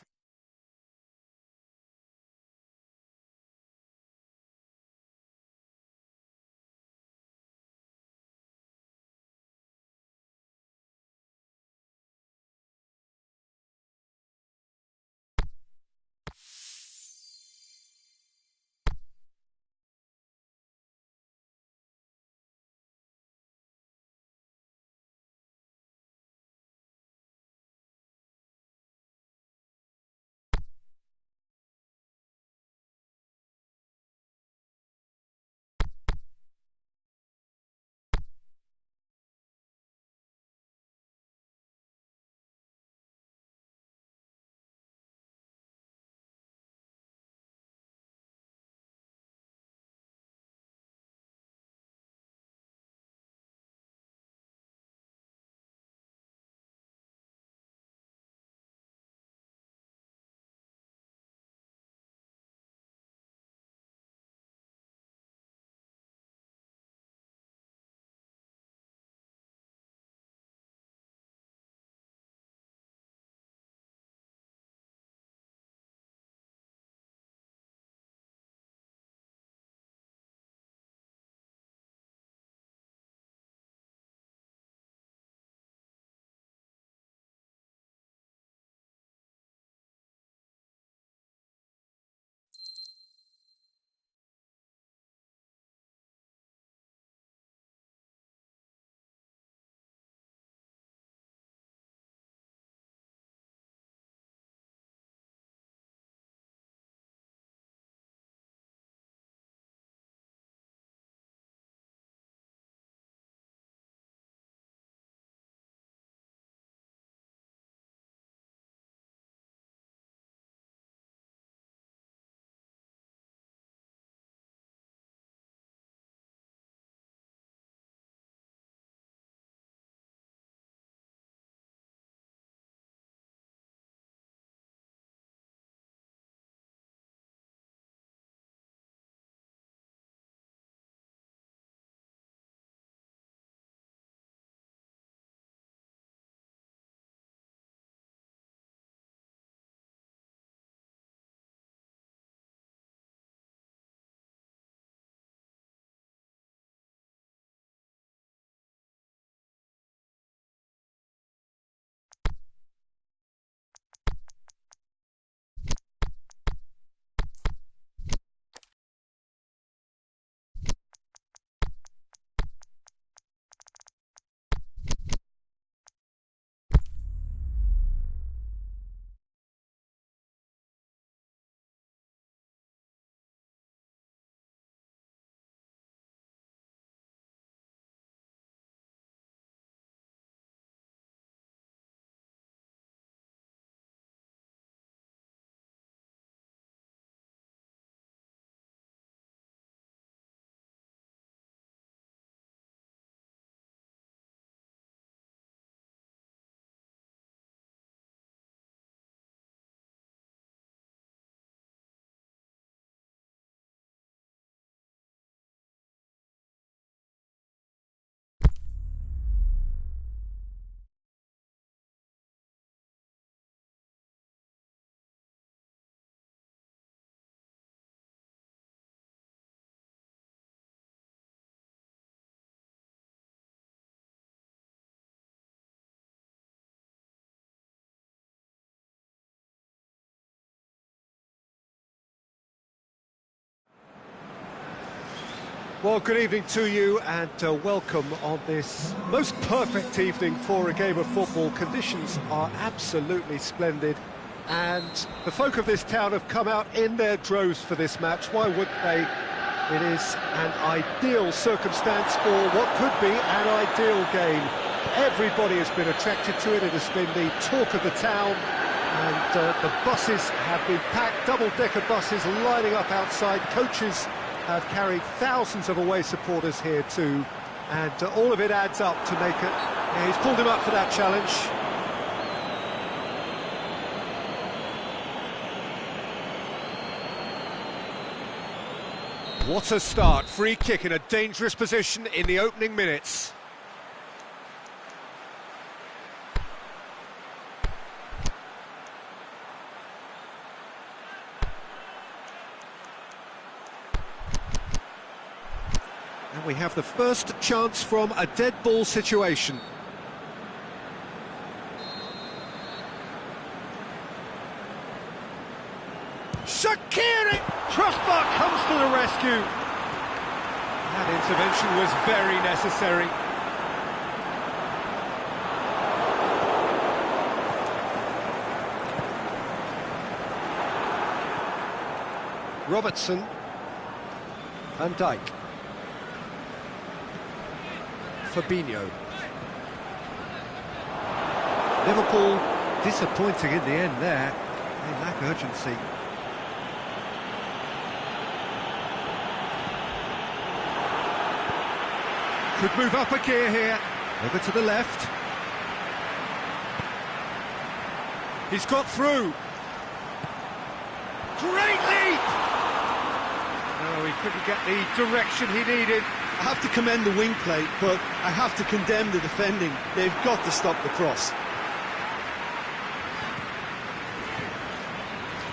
Well, good evening to you and welcome on this most perfect evening for a game of football. Conditions are absolutely splendid and the folk of this town have come out in their droves for this match. Why wouldn't they? It is an ideal circumstance for what could be an ideal game. Everybody has been attracted to it. It has been the talk of the town. And the buses have been packed, double-decker buses lining up outside. Coaches have carried thousands of away supporters here too, and all of it adds up to make it. Yeah, he's pulled him up for that challenge. What a start, free kick in a dangerous position in the opening minutes. And we have the first chance from a dead ball situation. Shaqiri! Crossbar comes to the rescue. That intervention was very necessary. Robertson. Van Dijk. Fabinho. Liverpool disappointing in the end there. They lack urgency. Could move up a gear here. Over to the left. He's got through. Great leap! No, he couldn't get the direction he needed. I have to commend the wing play, but I have to condemn the defending. They've got to stop the cross.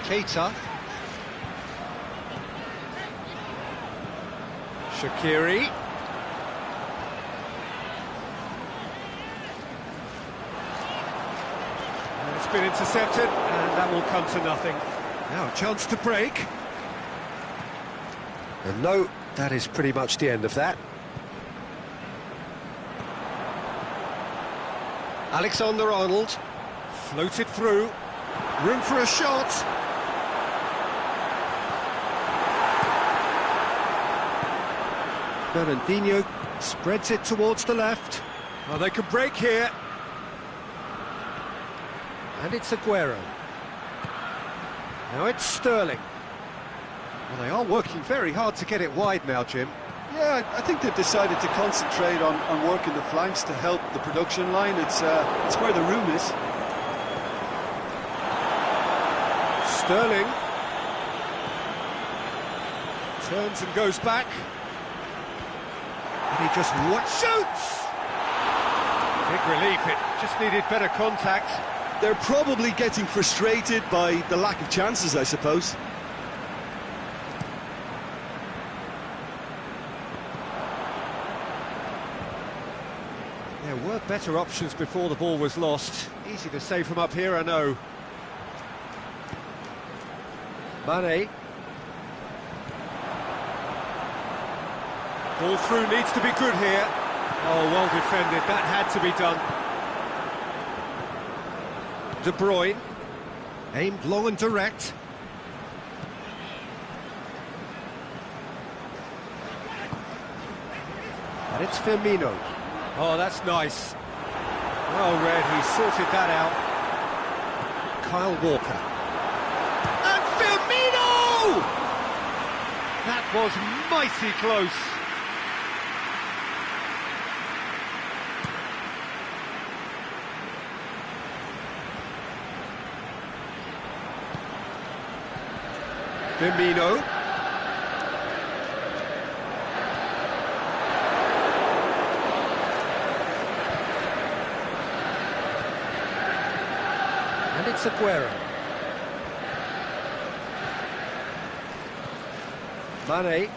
Keita. Shaqiri. It's been intercepted, and that will come to nothing. Now a chance to break. And no, that is pretty much the end of that. Alexander-Arnold. Floated through. Room for a shot. Fernandinho spreads it towards the left. Oh, they can break here. And it's Aguero. Now it's Sterling. Well, they are working very hard to get it wide now, Jim. Yeah, I think they've decided to concentrate on working the flanks to help the production line. It's where the room is. Sterling. Turns and goes back. And he just shoots! Big relief, it just needed better contact. They're probably getting frustrated by the lack of chances, I suppose. There were better options before the ball was lost. Easy to say from up here, I know. Mane. Ball through needs to be good here. Oh, well defended, that had to be done. De Bruyne, aimed long and direct. And it's Firmino. Oh, that's nice. Well read, he sorted that out. Kyle Walker. And Firmino! That was mighty close. Firmino. And it's Aguero. Mane.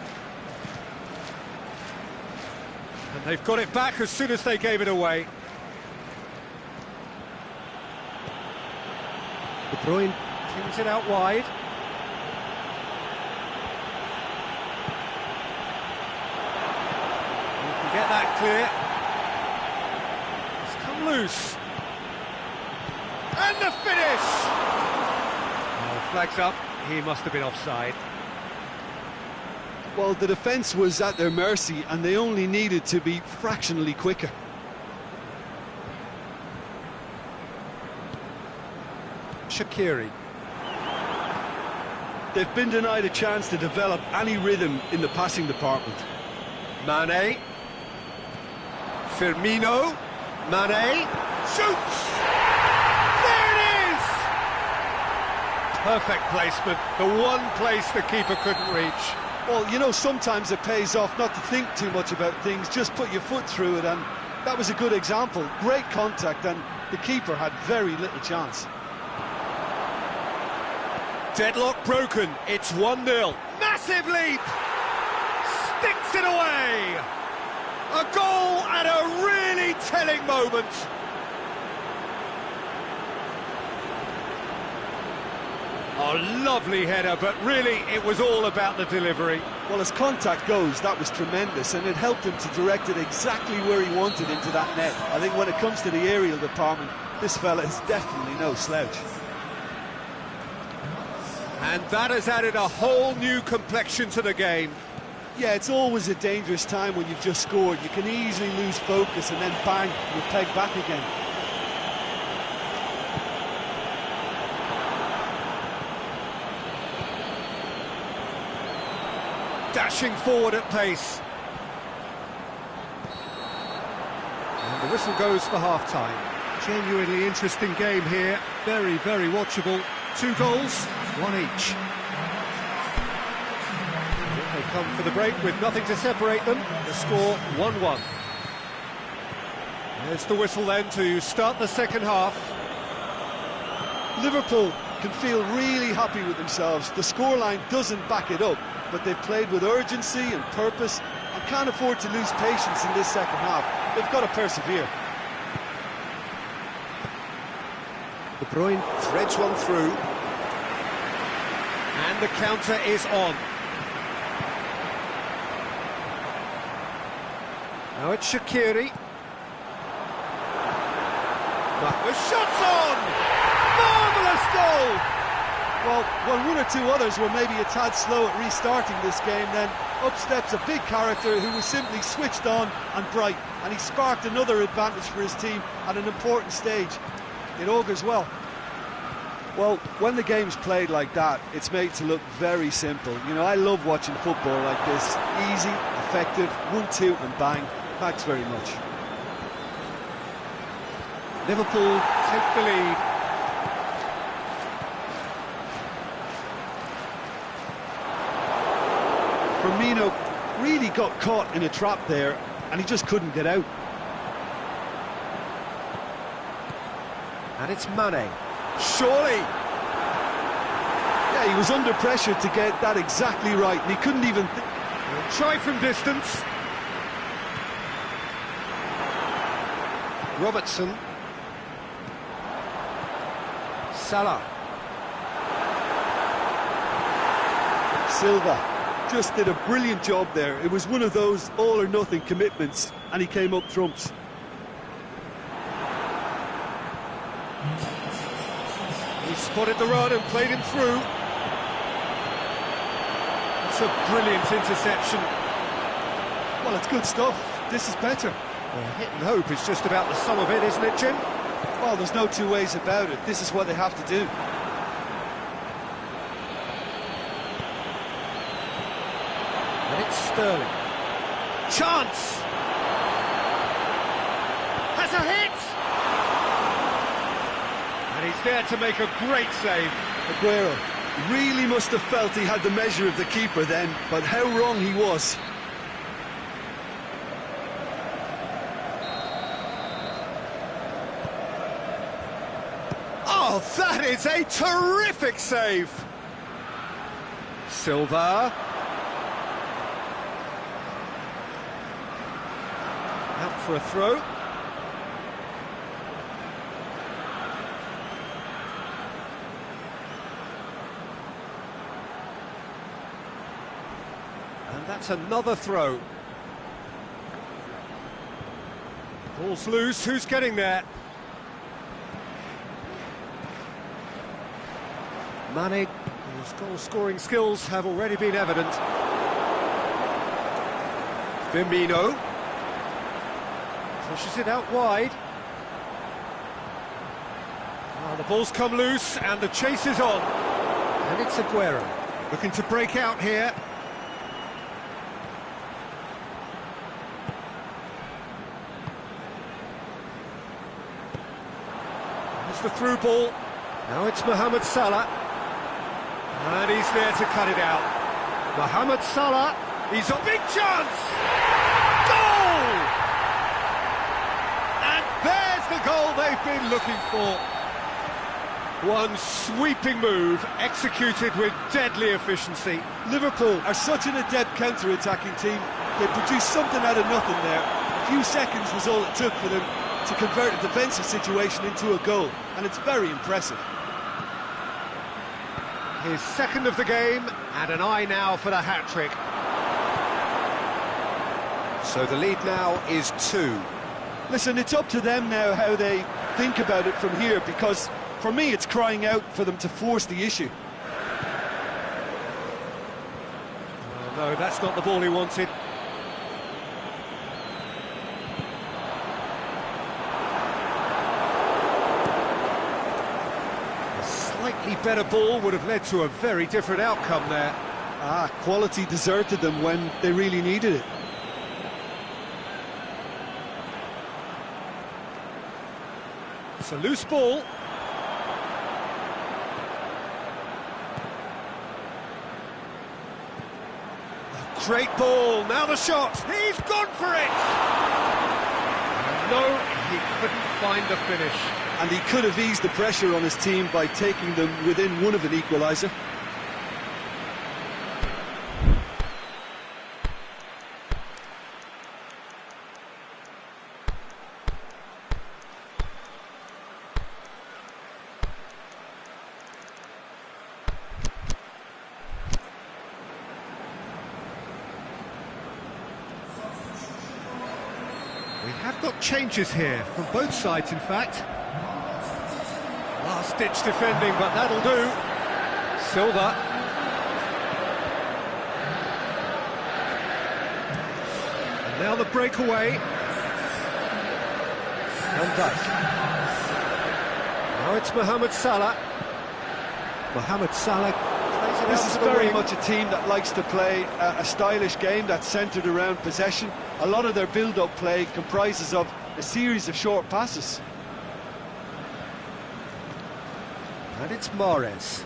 And they've got it back as soon as they gave it away. De Bruyne pings it out wide. Get that clear. It's come loose. And the finish! Oh, flags up. He must have been offside. Well, the defence was at their mercy and they only needed to be fractionally quicker. Shaqiri. They've been denied a chance to develop any rhythm in the passing department. Mane. Firmino. Mane. Shoots! There it is! Perfect placement. The one place the keeper couldn't reach. Well, you know, sometimes it pays off not to think too much about things, just put your foot through it, and that was a good example. Great contact, and the keeper had very little chance. Deadlock broken, it's 1-0. Massive leap! Sticks it away! A goal at a really telling moment. A lovely header, but really it was all about the delivery. Well, as contact goes, that was tremendous, and it helped him to direct it exactly where he wanted into that net. I think when it comes to the aerial department, this fella is definitely no slouch. And that has added a whole new complexion to the game. Yeah, it's always a dangerous time when you've just scored. You can easily lose focus and then bang, you're pegged back again. Dashing forward at pace. And the whistle goes for half-time. Genuinely interesting game here. Very, very watchable. 2 goals, 1 each. They come for the break with nothing to separate them. The score 1-1. There's the whistle then to start the second half. Liverpool can feel really happy with themselves. The scoreline doesn't back it up, but they've played with urgency and purpose and can't afford to lose patience in this second half. They've got to persevere. De Bruyne threads one through. And the counter is on. Now it's Shaqiri. The shot's on! Marvellous goal! Well, when 1 or 2 others were maybe a tad slow at restarting this game, then up steps a big character who was simply switched on and bright, and he sparked another advantage for his team at an important stage. It augurs well. Well, when the game's played like that, it's made to look very simple. You know, I love watching football like this. Easy, effective, 1-2 and bang. Thanks very much. Liverpool take the lead. Firmino really got caught in a trap there, and he just couldn't get out. And it's Mane. Surely! Yeah, he was under pressure to get that exactly right, and he couldn't even... Try from distance. Robertson. Salah. Silva just did a brilliant job there. It was one of those all-or-nothing commitments, and he came up trumps. He spotted the run and played him through. It's a brilliant interception. Well, it's good stuff. This is better. Well, hit and hope is just about the sum of it, isn't it, Jim? Well, there's no 2 ways about it. This is what they have to do. And it's Sterling. Chance! Has a hit! And he's there to make a great save. Aguero really must have felt he had the measure of the keeper then, but how wrong he was. Oh, that is a terrific save! Silva. Out for a throw. And that's another throw. Ball's loose, who's getting there? Mane, whose goal-scoring skills have already been evident. Firmino pushes it out wide. Well, the ball's come loose and the chase is on. And it's Aguero looking to break out here. It's the through ball. Now it's Mohamed Salah. And he's there to cut it out. Mohamed Salah, he's a big chance! Goal! And there's the goal they've been looking for. One sweeping move, executed with deadly efficiency. Liverpool are such an adept counter-attacking team. They produced something out of nothing there. A few seconds was all it took for them to convert a defensive situation into a goal, and it's very impressive. His second of the game, and an eye now for the hat-trick. So the lead now is 2. Listen, it's up to them now how they think about it from here, because for me it's crying out for them to force the issue. Oh, no, that's not the ball he wanted. Slightly better ball would have led to a very different outcome there. Quality deserted them when they really needed it. It's a loose ball. A great ball, now the shot, he's gone for it! No, he couldn't find the finish. And he could have eased the pressure on his team by taking them within one of an equaliser. We have got changes here, from both sides in fact. Last-ditch defending, but that'll do. Silva. And now the breakaway. Van Dijk. Now it's Mohamed Salah. Mohamed Salah plays it This out is to the very wing. much a team that likes to play a stylish game that's centred around possession. A lot of their build-up play comprises of a series of short passes. And it's Mahrez.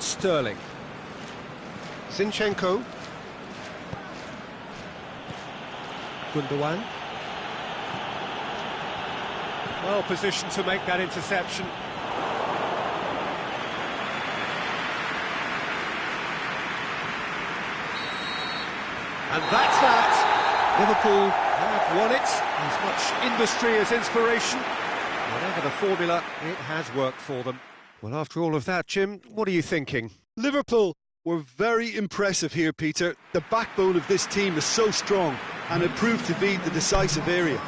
Sterling. Zinchenko. Gundogan. Well positioned to make that interception. And that's that. Liverpool have won it. As much industry as inspiration. Whatever the formula, it has worked for them. Well, after all of that, Jim, what are you thinking? Liverpool were very impressive here, Peter. The backbone of this team is so strong, and it proved to be the decisive area.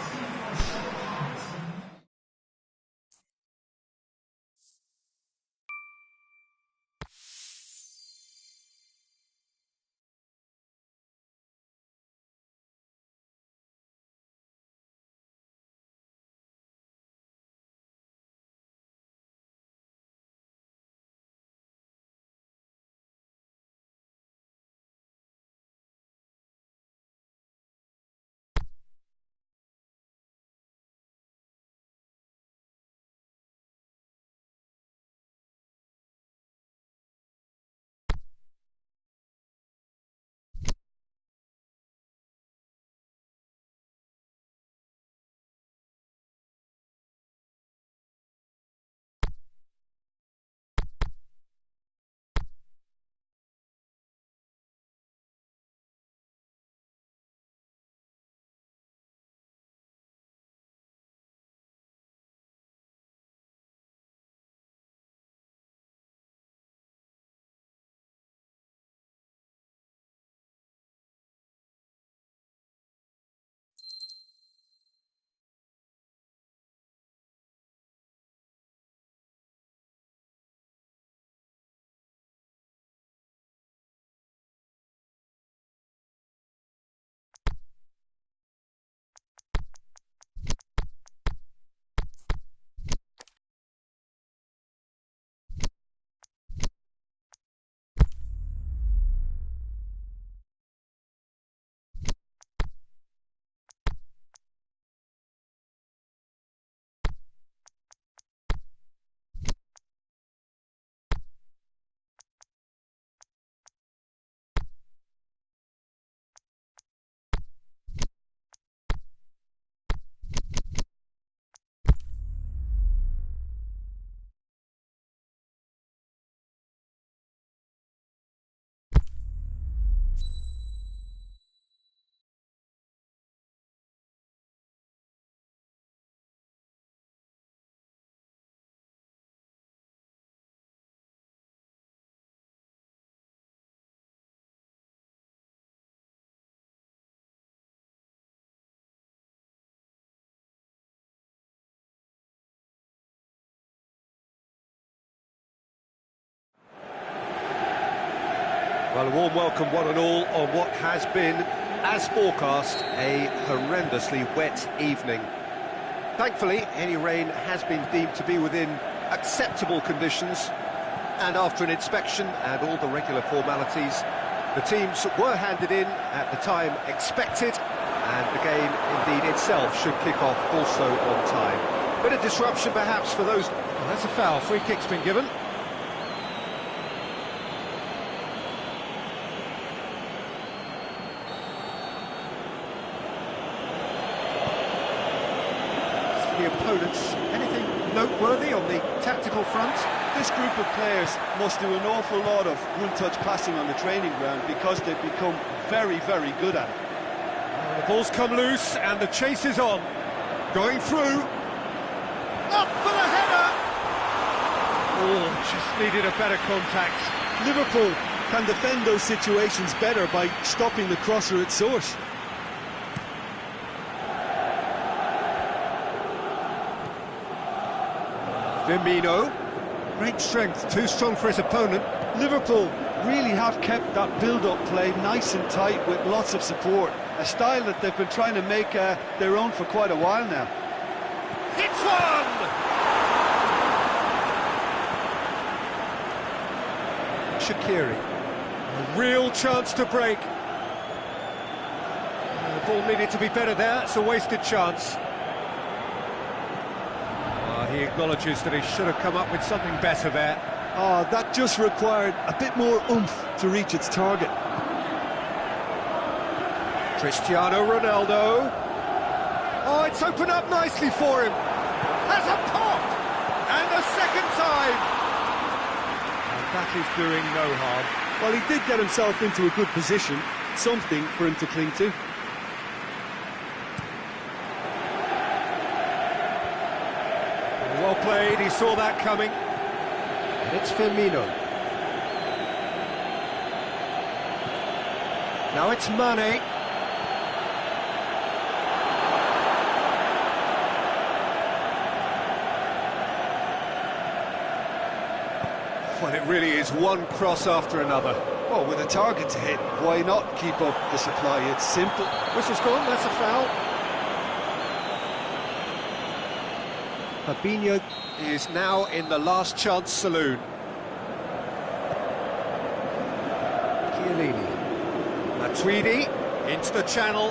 Well, a warm welcome, one and all, on what has been, as forecast, a horrendously wet evening. Thankfully, any rain has been deemed to be within acceptable conditions, and after an inspection and all the regular formalities, the teams were handed in at the time expected, and the game, indeed, itself should kick off also on time. Bit of disruption, perhaps, for those... Oh, that's a foul. Free kick's been given. The opponents, anything noteworthy on the tactical front? This group of players must do an awful lot of one-touch passing on the training ground because they've become very, very good at it. The ball's come loose and the chase is on. Going through. Up for the header! Oh, just needed a better contact. Liverpool can defend those situations better by stopping the crosser at source. Firmino, great strength, too strong for his opponent. Liverpool really have kept that build-up play nice and tight with lots of support, a style that they've been trying to make their own for quite a while now. Hits one! Shaqiri, a real chance to break. The ball needed to be better there, it's a wasted chance. He acknowledges that he should have come up with something better there. Oh, that just required a bit more oomph to reach its target. Cristiano Ronaldo. Oh, it's opened up nicely for him. Has a pop! And a second time! And that is doing no harm. Well, he did get himself into a good position, something for him to cling to. Well played, he saw that coming. And it's Firmino. Now it's Mane. Well, it really is one cross after another. Well, with a target to hit, why not keep up the supply? It's simple. Whistle's gone, that's a foul. Fabinho is now in the last chance saloon. Chiellini. Matuidi into the channel.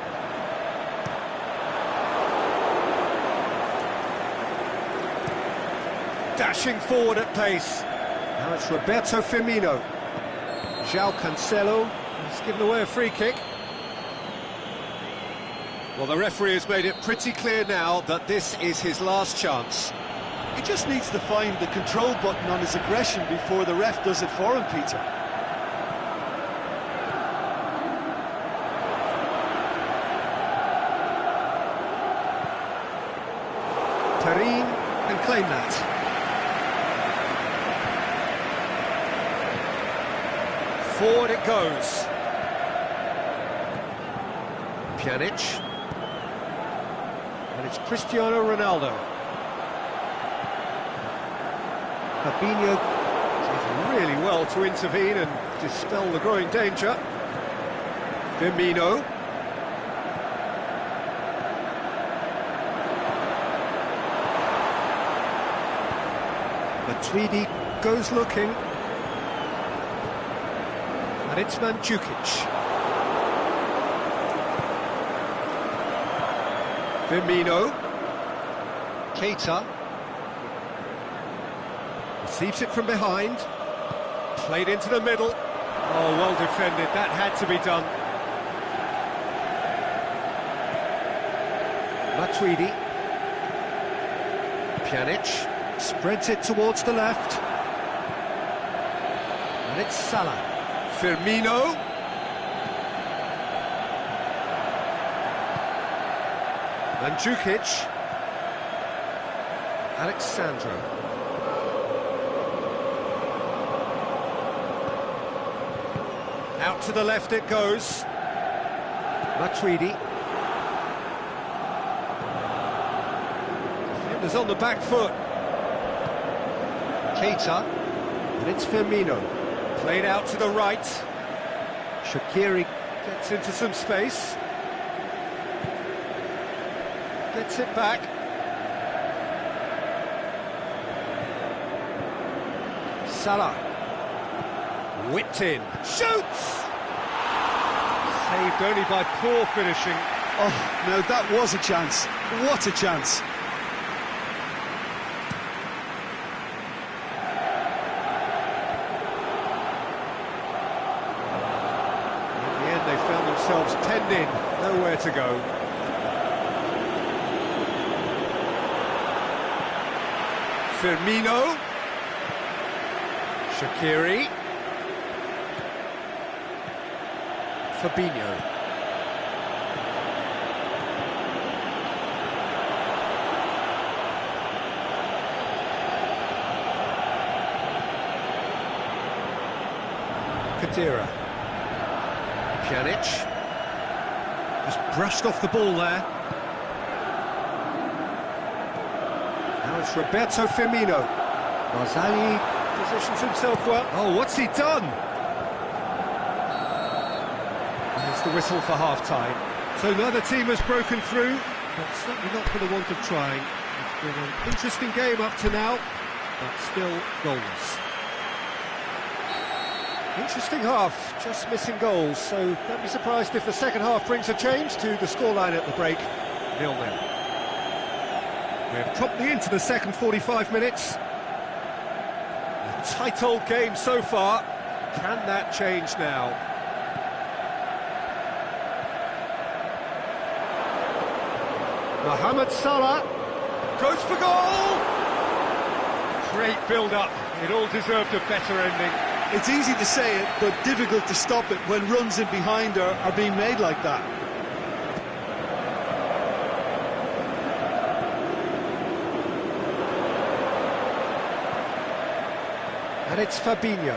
Dashing forward at pace. Now it's Roberto Firmino. João Cancelo has given away a free kick. Well, the referee has made it pretty clear now that this is his last chance. He just needs to find the control button on his aggression before the ref does it for him, Peter. Perin can claim that. Forward it goes. Pjanic. And it's Cristiano Ronaldo. Fabinho did really well to intervene and dispel the growing danger. Firmino. Matuidi goes looking. And it's Mandzukic. Firmino. Keita. Receives it from behind. Played into the middle. Oh, well defended. That had to be done. Matuidi. Pjanic. Spreads it towards the left. And it's Salah. Firmino. Mandzukic. Alexandro. Out to the left it goes. Matuidi. Defenders on the back foot. Keita. And it's Firmino. Played out to the right. Shaqiri gets into some space. Gets it back. Salah. Whipped in. Shoots! Saved only by poor finishing. Oh, no, that was a chance. What a chance. In the end, they found themselves penned in. Nowhere to go. Firmino. Shaqiri. Fabinho. Kadira. Pjanic. Just brushed off the ball there. Now it's Roberto Firmino. Marzali positions himself well. Oh, what's he done? There's the whistle for half-time. So neither team has broken through, but certainly not for the want of trying. It's been an interesting game up to now, but still goalless. Interesting half, just missing goals, so don't be surprised if the second half brings a change to the scoreline at the break, 0-0. We're promptly into the second 45 minutes. A tight old game so far. Can that change now? Mohamed Salah goes for goal! Great build-up, it all deserved a better ending. It's easy to say it, but difficult to stop it when runs in behind are being made like that. And it's Fabinho.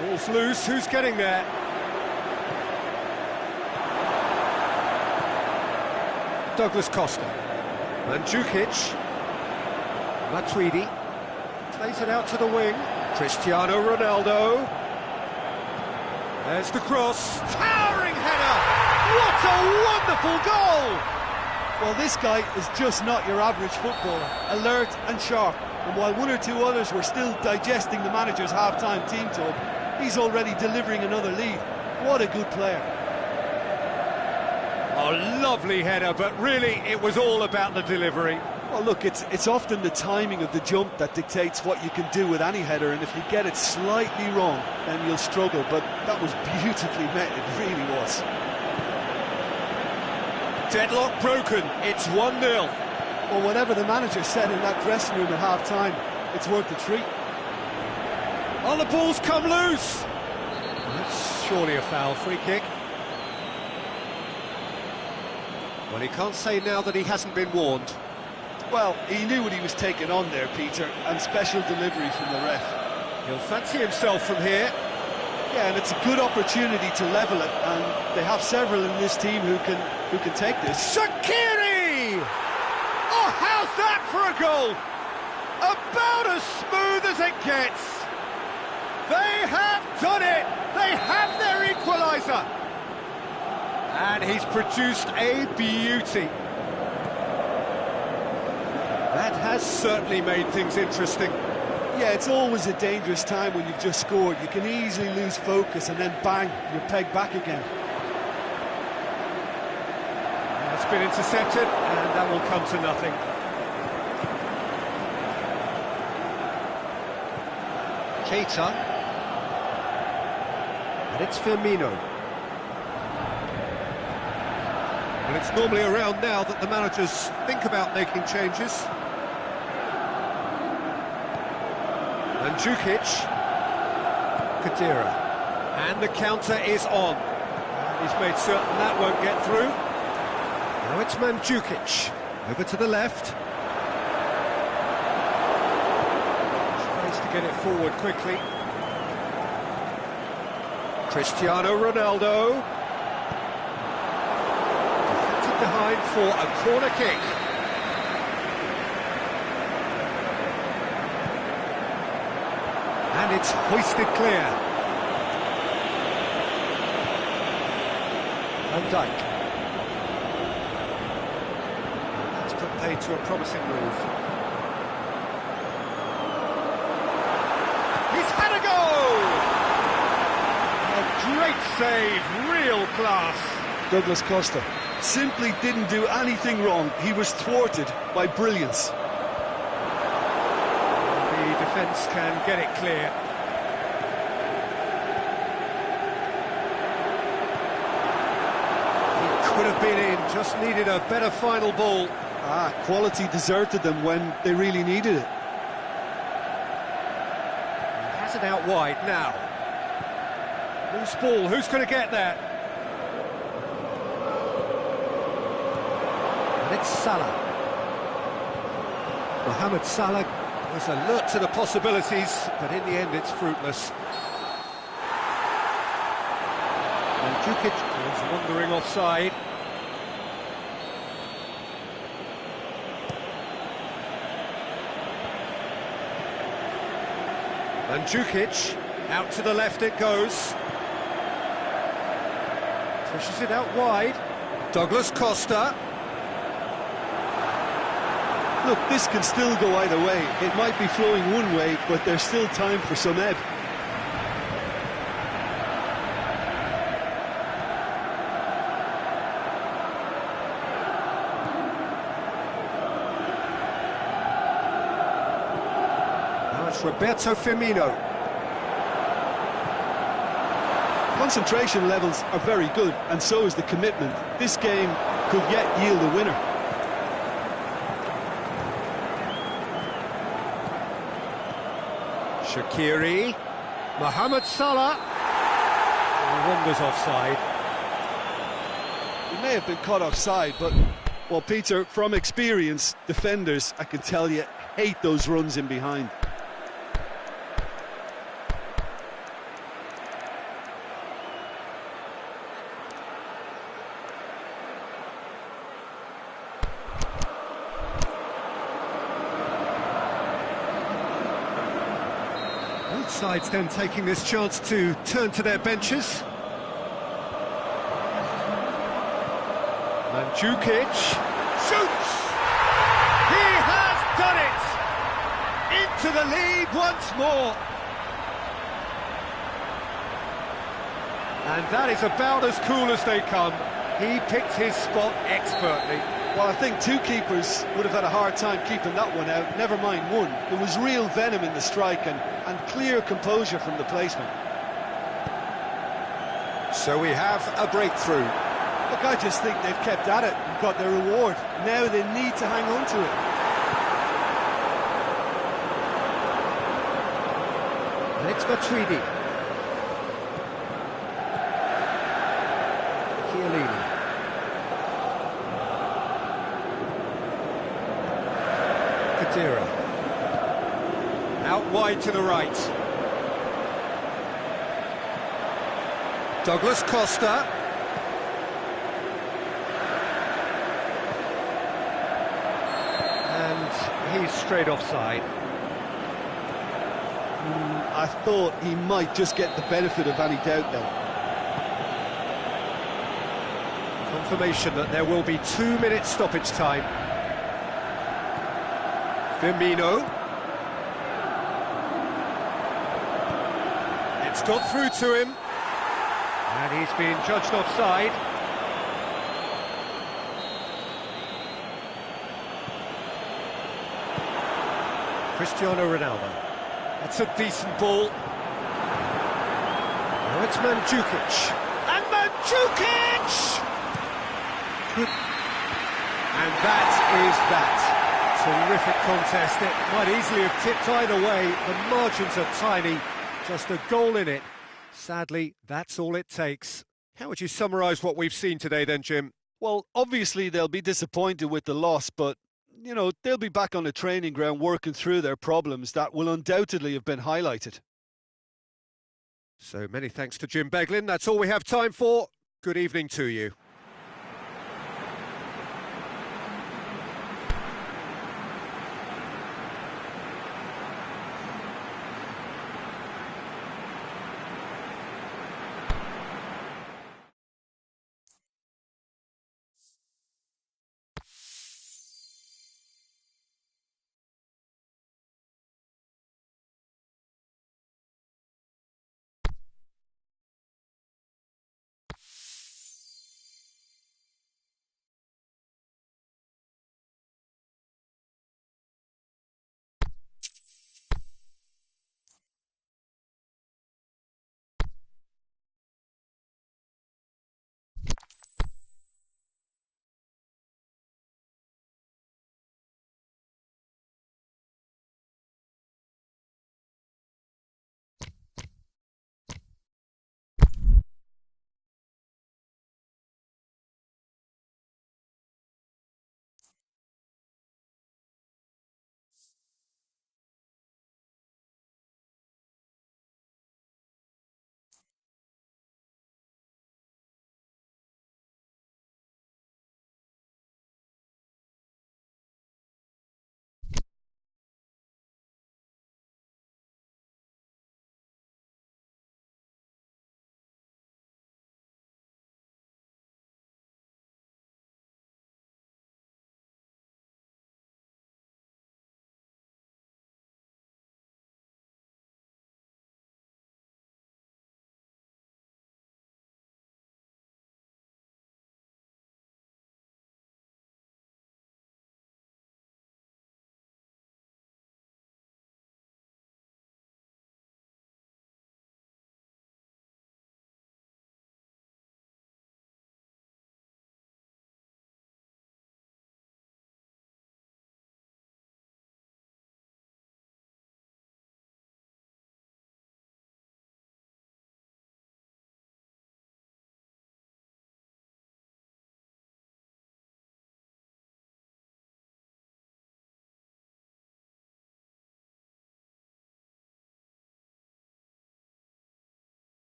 Ball's loose, who's getting there? Douglas Costa. Mandzukic. Matuidi. Plays it out to the wing. Cristiano Ronaldo. There's the cross. Towering header! What a wonderful goal! Well, this guy is just not your average footballer. Alert and sharp. And while one or two others were still digesting the manager's half-time team talk, he's already delivering another lead. What a good player. A lovely header, but really it was all about the delivery. Well, look, it's often the timing of the jump that dictates what you can do with any header, and if you get it slightly wrong, then you'll struggle. But that was beautifully met, it really was. Deadlock broken, it's 1-0. Well, whatever the manager said in that dressing room at half-time, it's worth the treat. Oh, the ball's come loose! That's surely a foul, free kick. Well, he can't say now that he hasn't been warned. Well, he knew what he was taking on there, Peter, and special delivery from the ref. He'll fancy himself from here. Yeah, and it's a good opportunity to level it, and they have several in this team who can take this. Shaqiri! Oh, how's that for a goal? About as smooth as it gets. They have done it! They have their equaliser! And he's produced a beauty. That has certainly made things interesting. Yeah, it's always a dangerous time when you've just scored. You can easily lose focus and then bang, you're pegged back again. That's been intercepted, and that will come to nothing. Keita. And it's Firmino. Well, it's normally around now that the managers think about making changes. Mandzukic. Kadira. And the counter is on. And he's made certain that won't get through. Now it's Mandzukic. Over to the left. Tries to get it forward quickly. Cristiano Ronaldo. Deflected behind for a corner kick. And it's hoisted clear. Van Dijk. That's put paid to a promising move. He's had a goal! A great save, real class. Douglas Costa simply didn't do anything wrong. He was thwarted by brilliance. The defence can get it clear. He could have been in, just needed a better final ball. Quality deserted them when they really needed it. He has it out wide now. Loose ball, who's going to get there? And it's Salah. Mohamed Salah was alert to the possibilities, but in the end it's fruitless. And Djukic is wandering offside. And Djukic, out to the left it goes. Pushes it out wide. Douglas Costa. Look, this can still go either way. It might be flowing one way, but there's still time for some ebb. Now it's Roberto Firmino. Concentration levels are very good, and so is the commitment. This game could yet yield a winner. Shaqiri, Mohamed Salah, wanders offside. He may have been caught offside, but, well, Peter, from experience, defenders, I can tell you, hate those runs in behind. Both sides then taking this chance to turn to their benches. Mandzukic shoots! He has done it! Into the lead once more. And that is about as cool as they come. He picked his spot expertly. Well, I think two keepers would have had a hard time keeping that one out, never mind one. There was real venom in the strike and clear composure from the placement. So we have a breakthrough. Look, I just think they've kept at it and got their reward. Now they need to hang on to it. And it's Matuidi. Chiellini. Kadira. Out wide to the right. Douglas Costa. And he's straight offside. I thought he might just get the benefit of any doubt then. Confirmation that there will be 2 minutes stoppage time. Firmino. It's got through to him. And he's been judged offside. Cristiano Ronaldo. That's a decent ball. Now it's Mandzukic. And Mandzukic! And that is that. Terrific contest. It might easily have tipped either way. The margins are tiny. Just a goal in it. Sadly, that's all it takes. How would you summarise what we've seen today then, Jim? Well, obviously they'll be disappointed with the loss, but, you know, they'll be back on the training ground working through their problems that will undoubtedly have been highlighted. So many thanks to Jim Beglin. That's all we have time for. Good evening to you.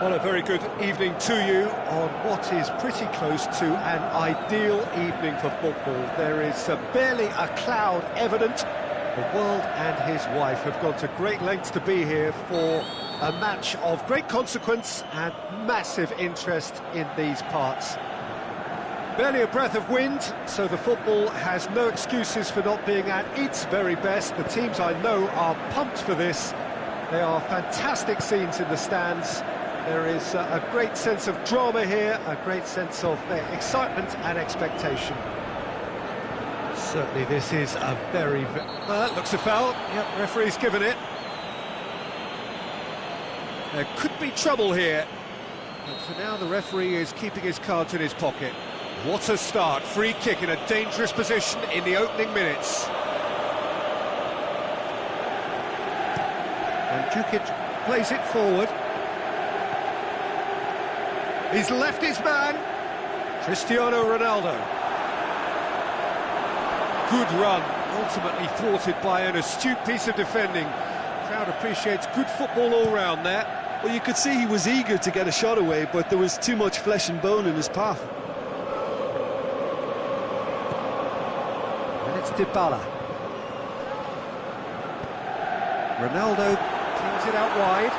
Well, a very good evening to you on what is pretty close to an ideal evening for football. There is barely a cloud evident. The world and his wife have gone to great lengths to be here for a match of great consequence and massive interest in these parts. Barely a breath of wind, so the football has no excuses for not being at its very best. The teams I know are pumped for this. They are fantastic scenes in the stands. There is a great sense of drama here, a great sense of excitement and expectation. Certainly this is a very... that looks a foul. Yep, referee's given it. There could be trouble here. But for now, the referee is keeping his cards in his pocket. What a start. Free kick in a dangerous position in the opening minutes. And Djukic plays it forward. He's left his man. Cristiano Ronaldo. Good run, ultimately thwarted by an astute piece of defending. Crowd appreciates good football all round there. Well, you could see he was eager to get a shot away, but there was too much flesh and bone in his path. And it's Dybala. Ronaldo cleans it out wide.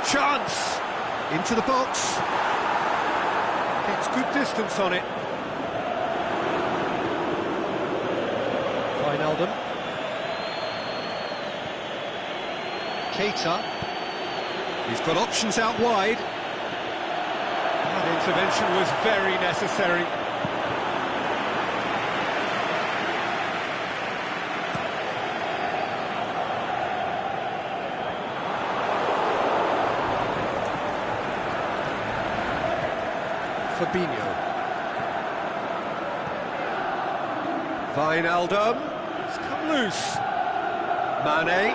Chance! Into the box. Gets good distance on it. Wijnaldum. Keita. He's got options out wide. That intervention was very necessary. Fabinho. Wijnaldum. It's come loose. Mane.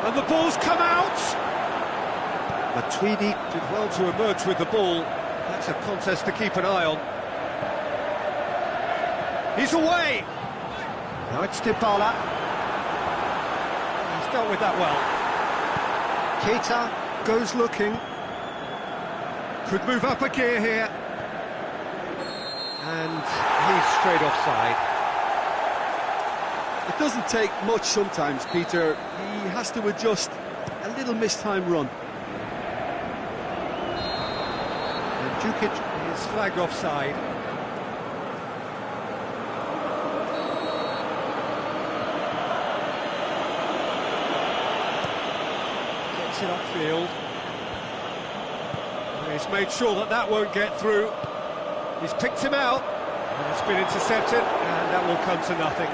And the ball's come out! Matuidi did well to emerge with the ball. That's a contest to keep an eye on. He's away! Now it's Dybala. He's dealt with that well. Keita goes looking. Could move up a gear here. And he's straight offside. It doesn't take much sometimes, Peter. He has to adjust a little mistimed run. And Djukic is flagged offside. Gets it upfield. He's made sure that that won't get through. He's picked him out. And it's been intercepted, and that will come to nothing.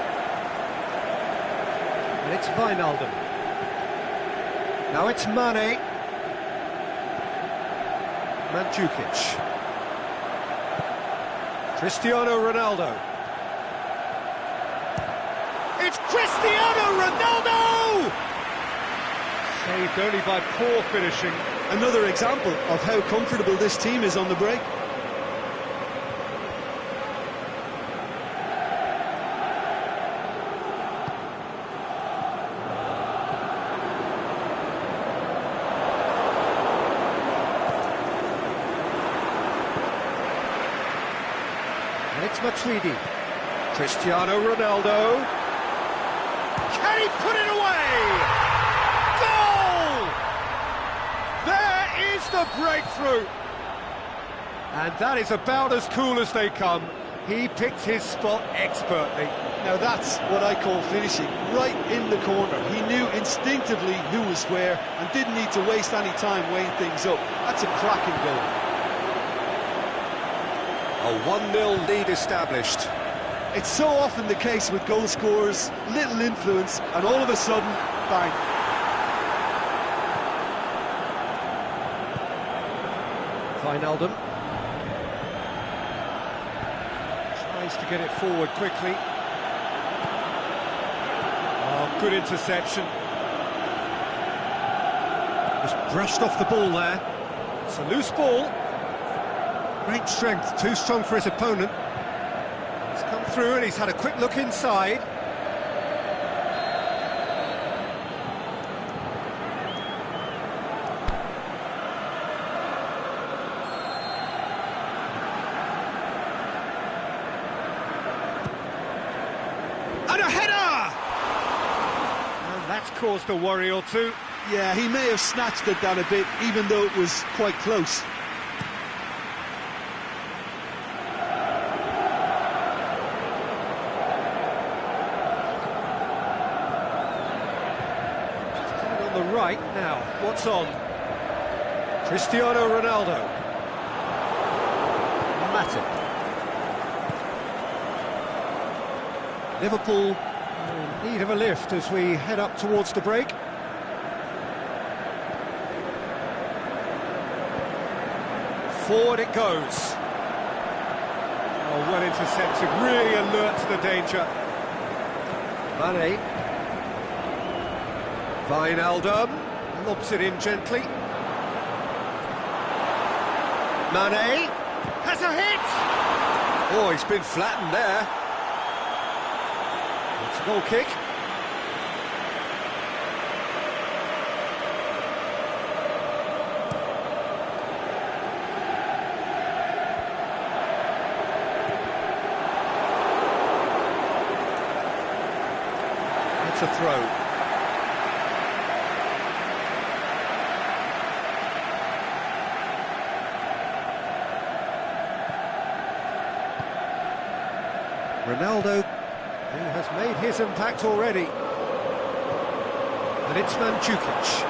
And it's Wijnaldum. Now it's Mane. Mandzukic. Cristiano Ronaldo. It's Cristiano Ronaldo! Saved only by poor finishing. Another example of how comfortable this team is on the break. And it's Matuidi. Cristiano Ronaldo. Can he put it away? Goal! There is the breakthrough. And that is about as cool as they come. He picked his spot expertly. Now that's what I call finishing, right in the corner. He knew instinctively who was where and didn't need to waste any time weighing things up. That's a cracking goal. A 1-0 lead established. It's so often the case with goal scorers, little influence, and all of a sudden, bang. Wijnaldum. Tries to get it forward quickly. Oh, good interception. Just brushed off the ball there. It's a loose ball. Great strength, too strong for his opponent. He's come through and he's had a quick look inside. That's caused a worry or two. Yeah, he may have snatched at that a bit, even though it was quite close. On the right now, what's on? Cristiano Ronaldo. Matic. Liverpool in need of a lift as we head up towards the break. Forward it goes. Oh, well intercepted, really alert to the danger. Mane. Wijnaldum lobs it in gently. Mane has a hit! Oh, he's been flattened there. It's a goal kick. It's a throw. Ronaldo, who has made his impact already. And it's Mandzukic.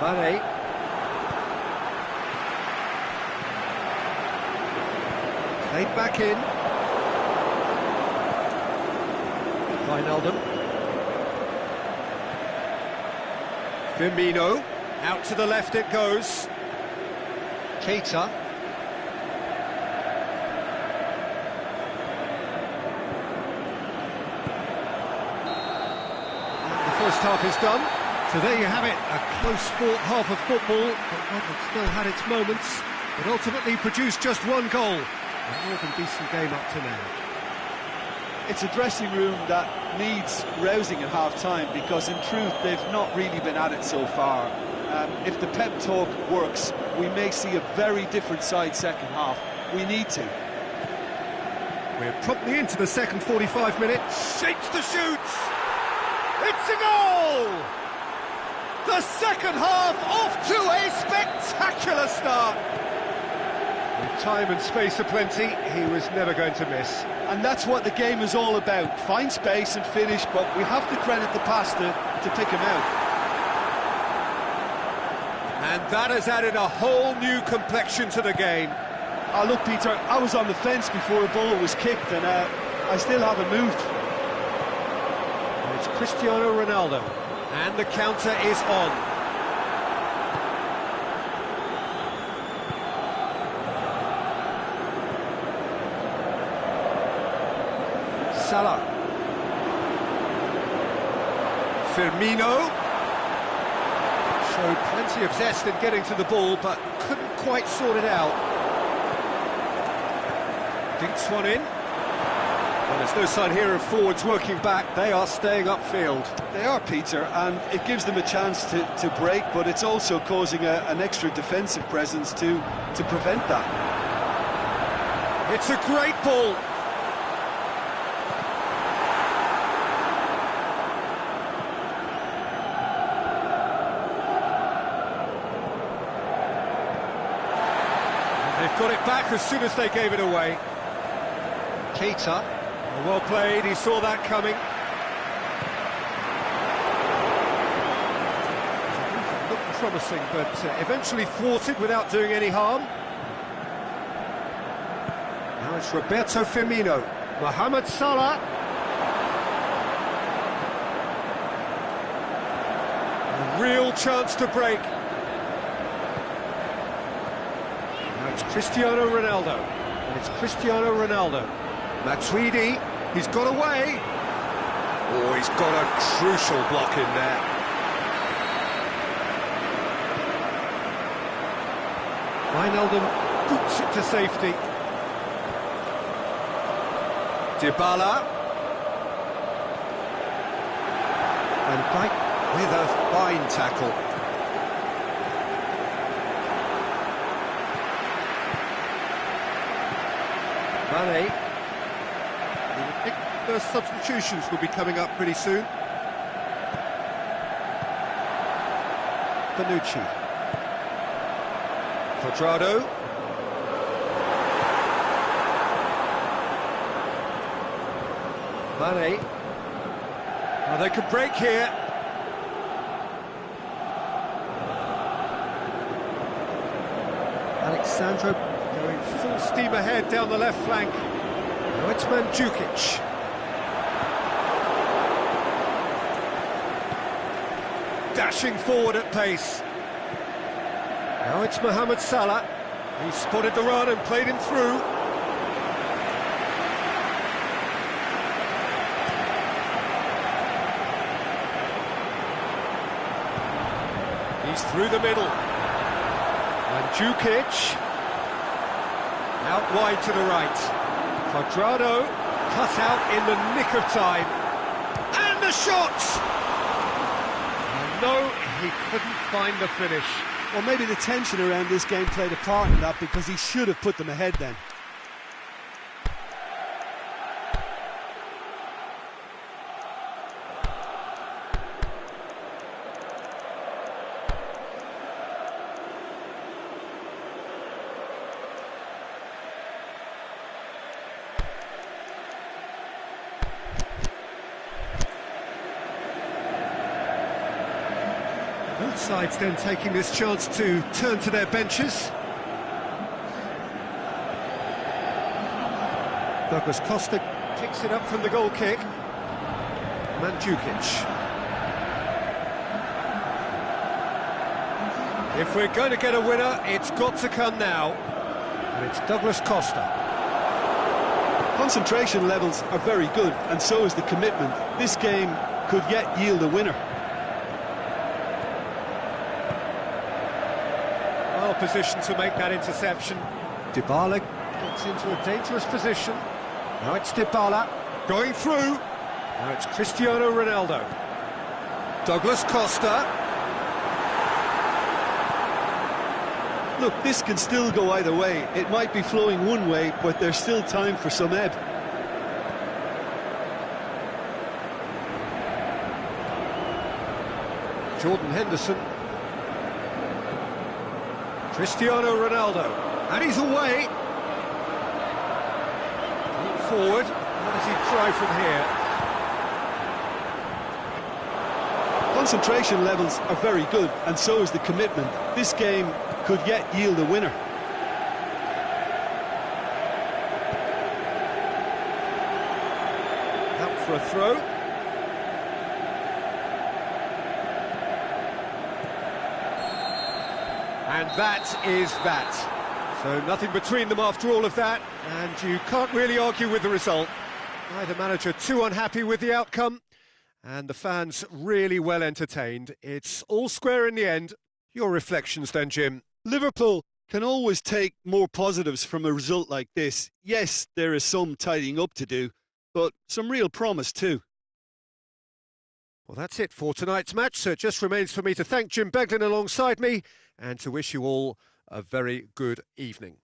Mane. Played back in. Wijnaldum. Firmino. Out to the left it goes. Keita. First half is done, so there you have it, a close fought half of football, but one that still had its moments, but ultimately produced just one goal. A more than decent game up to now. It's a dressing room that needs rousing at half-time, because in truth they've not really been at it so far. If the pep talk works, we may see a very different side second half. We need to. We're promptly into the second 45 minutes. Shapes the shoots! It's a goal! The second half off to a spectacular start. With time and space aplenty, he was never going to miss. And that's what the game is all about. Find space and finish, but we have to credit the passer to pick him out. And that has added a whole new complexion to the game. Oh, look, Peter, I was on the fence before a ball was kicked, and I still haven't moved. It's Cristiano Ronaldo, and the counter is on. Salah. Firmino. Showed plenty of zest in getting to the ball, but couldn't quite sort it out. Dinks one in. Well, there's no sign here of forwards working back. They are staying upfield. They are, Peter, and it gives them a chance to break, but it's also causing an extra defensive presence to prevent that. It's a great ball. And they've got it back as soon as they gave it away. Keita. Well played, he saw that coming. Looked promising, but eventually thwarted without doing any harm. Now it's Roberto Firmino. Mohamed Salah. A real chance to break. Now it's Cristiano Ronaldo. And it's Cristiano Ronaldo. Matuidi, he's got away. Oh, he's got a crucial block in there. Wijnaldum boots it to safety. Dybala. Van Dijk with a fine tackle. Mane. The substitutions will be coming up pretty soon. Bonucci. Quadrado. Mane. Now they could break here. Alexandro going full steam ahead down the left flank. Now it's Mandzukic. Dashing forward at pace. Now it's Mohamed Salah. He spotted the run and played him through. He's through the middle. Mandzukic. Out wide to the right. Quadrado cut out in the nick of time. And the shot! No, he couldn't find the finish. Well, maybe the tension around this game played a part in that, because he should have put them ahead then. Both sides then taking this chance to turn to their benches. Douglas Costa kicks it up from the goal kick. Mandzukic. If we're going to get a winner, it's got to come now. And it's Douglas Costa. Concentration levels are very good, and so is the commitment. This game could yet yield a winner. Well positioned to make that interception. Dybala gets into a dangerous position. Now it's Dybala going through. Now it's Cristiano Ronaldo. Douglas Costa. Look, this can still go either way. It might be flowing one way, but there's still time for some ebb. Jordan Henderson. Cristiano Ronaldo. And he's away. Forward. What does he try from here? Concentration levels are very good, and so is the commitment. This game could yet yield a winner. Out for a throw. And that is that. So nothing between them after all of that, and you can't really argue with the result. Neither manager too unhappy with the outcome, and the fans really well entertained. It's all square in the end. Your reflections then, Jim? Liverpool can always take more positives from a result like this. Yes, there is some tidying up to do, but some real promise too. Well, that's it for tonight's match, so it just remains for me to thank Jim Beglin alongside me and to wish you all a very good evening.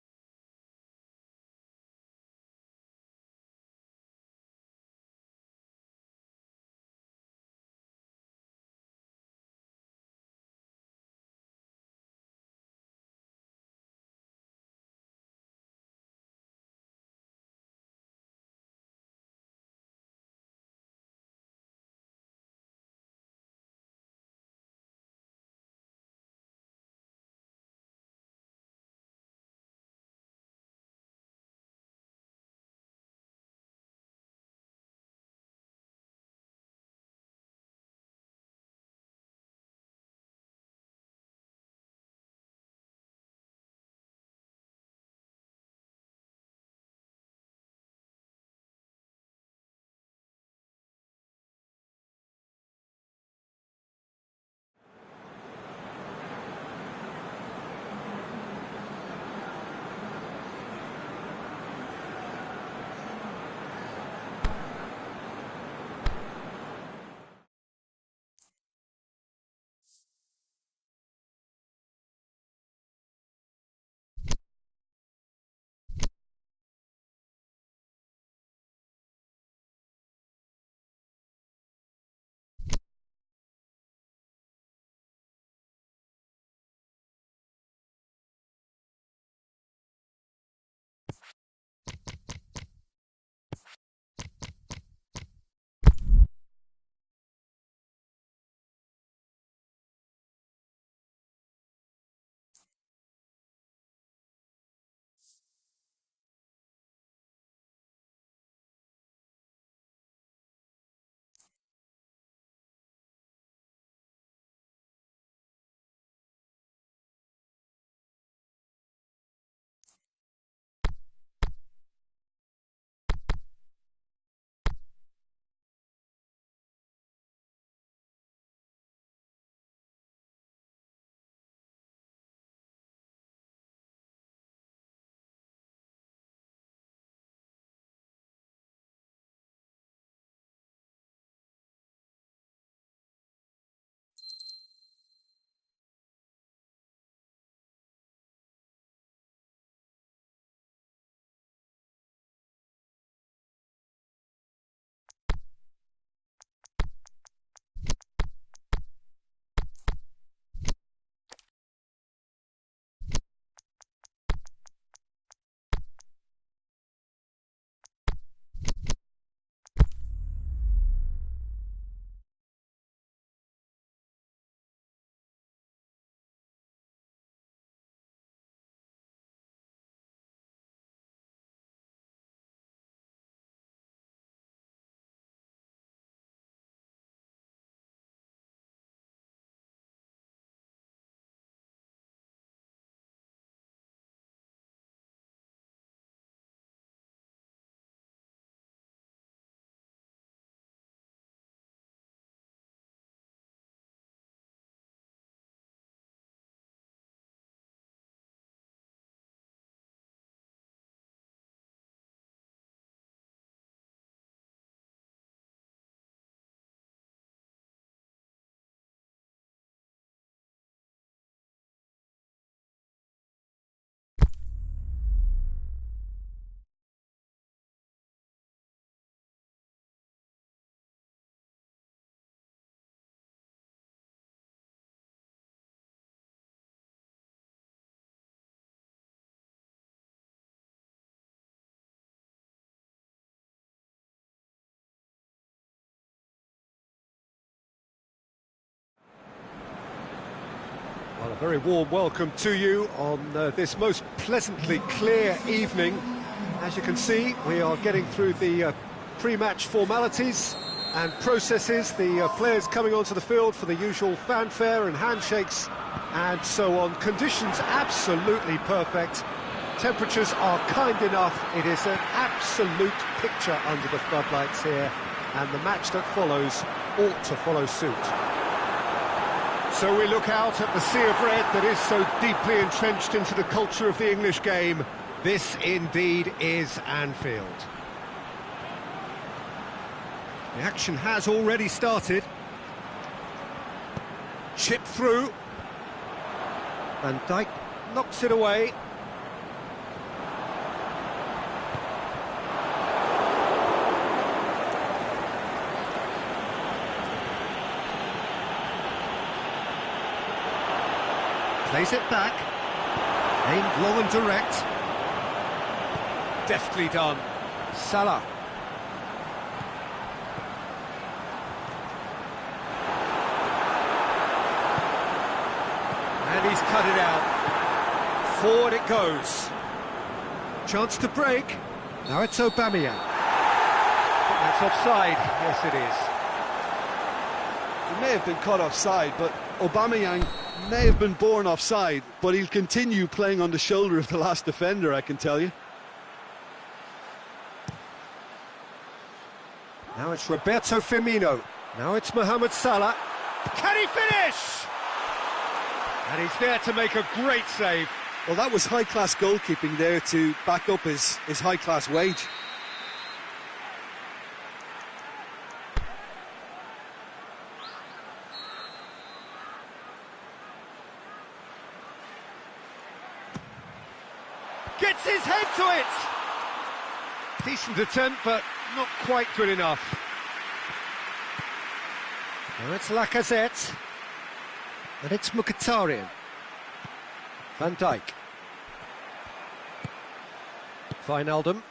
Well, a very warm welcome to you on this most pleasantly clear evening. As you can see, we are getting through the pre-match formalities and processes, the players coming onto the field for the usual fanfare and handshakes and so on. Conditions absolutely perfect. Temperatures are kind enough. It is an absolute picture under the floodlights here, and the match that follows ought to follow suit. So we look out at the sea of red that is so deeply entrenched into the culture of the English game. This indeed is Anfield. The action has already started. Chip through. Van Dijk knocks it away. Plays it back. Aimed long and direct. Deftly done. Salah. And he's cut it out. Forward it goes. Chance to break. Now it's Aubameyang. That's offside. Yes, it is. He may have been caught offside, but Aubameyang may have been born offside, but he'll continue playing on the shoulder of the last defender, I can tell you. Now it's Roberto Firmino. Now it's Mohamed Salah. Can he finish? And he's there to make a great save. Well, that was high-class goalkeeping there to back up his high-class wage. Gets his head to it! Decent attempt, but not quite good enough. Now it's Lacazette. And it's Mkhitaryan. Van Dijk. Wijnaldum.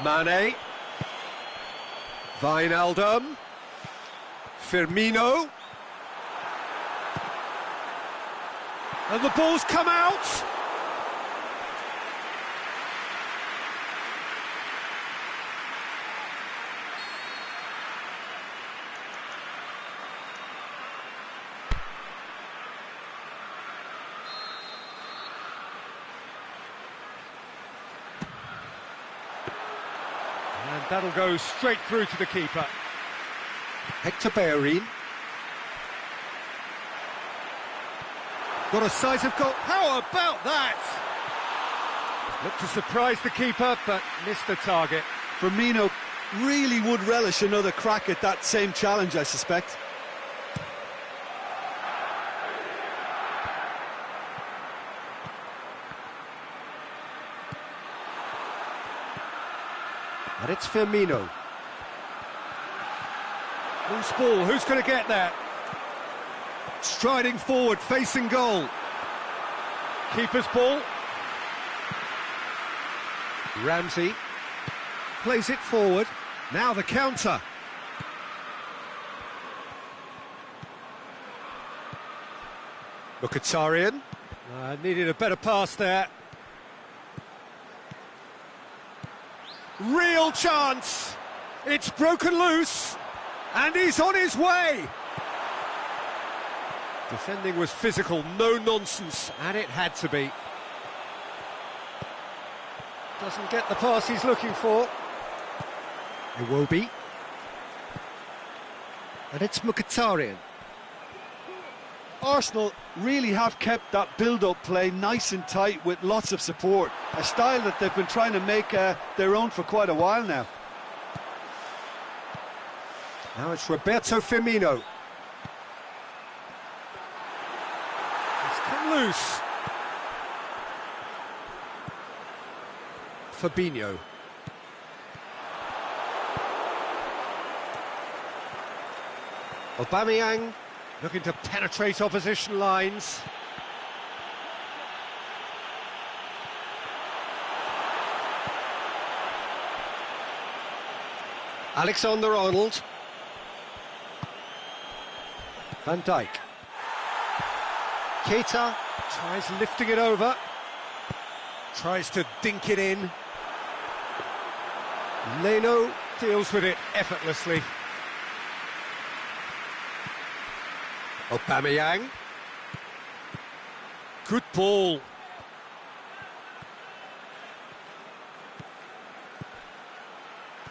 Mane. Wijnaldum. Firmino. And the ball's come out. And that'll go straight through to the keeper. Hector Bellerin. Got a size of goal. How about that? Looked to surprise the keeper, but missed the target. Firmino really would relish another crack at that same challenge, I suspect. And it's Firmino. Loose ball, who's going to get that? Striding forward, facing goal. Keeper's ball. Ramsey plays it forward. Now the counter. Mkhitaryan. Needed a better pass there. Real chance. It's broken loose. And he's on his way. Defending was physical, no nonsense, and it had to be. Doesn't get the pass he's looking for. Iwobi. And it's Mkhitaryan. Arsenal really have kept that build-up play nice and tight with lots of support. A style that they've been trying to make their own for quite a while now. Now it's Roberto Firmino. Loose. Fabinho. Aubameyang looking to penetrate opposition lines. Alexander-Arnold. Van Dijk. Keita tries lifting it over. Tries to dink it in. Leno deals with it effortlessly. Aubameyang. Good ball.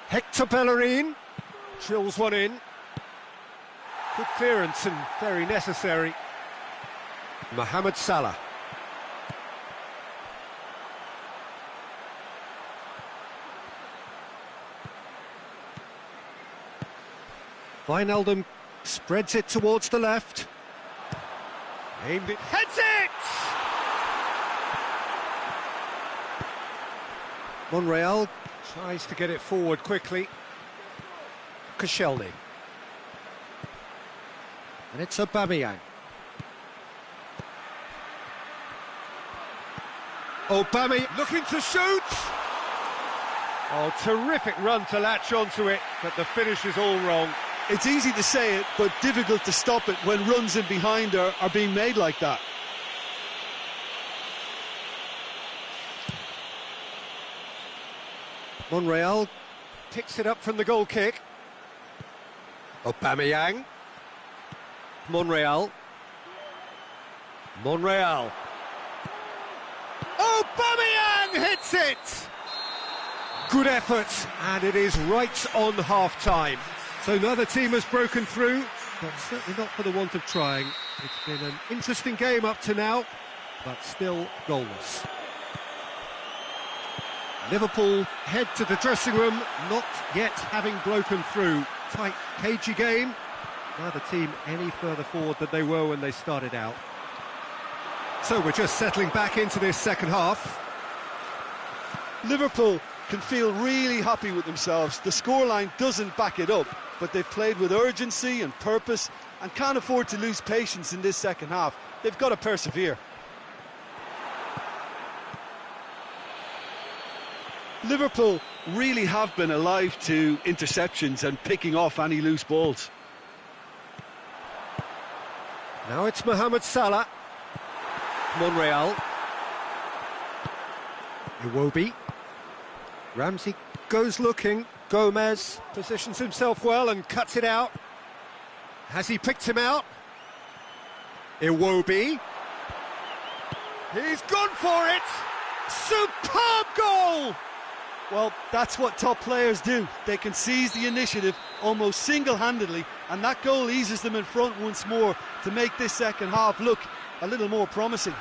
Hector Bellerin drills one in. Good clearance and very necessary. Mohamed Salah. Wijnaldum spreads it towards the left. Aimed it, heads it! Monreal tries to get it forward quickly. Koscielny. And it's Aubameyang. Aubameyang looking to shoot! Oh, terrific run to latch onto it, but the finish is all wrong. It's easy to say it, but difficult to stop it when runs in behind are being made like that. Monreal picks it up from the goal kick. Aubameyang. Monreal. Monreal. Aubameyang hits it! Good effort, and it is right on half-time. So neither team has broken through, but certainly not for the want of trying. It's been an interesting game up to now, but still goalless. Liverpool head to the dressing room, not yet having broken through. Tight, cagey game. Neither team any further forward than they were when they started out. So we're just settling back into this second half. Liverpool can feel really happy with themselves. The scoreline doesn't back it up, but they've played with urgency and purpose and can't afford to lose patience in this second half. They've got to persevere. Liverpool really have been alive to interceptions and picking off any loose balls. Now it's Mohamed Salah. Monreal. Iwobi. Ramsey goes looking. Gomez positions himself well and cuts it out. Has he picked him out? Iwobi. He's gone for it! Superb goal! Well, that's what top players do. They can seize the initiative almost single-handedly, and that goal eases them in front once more to make this second half look a little more promising.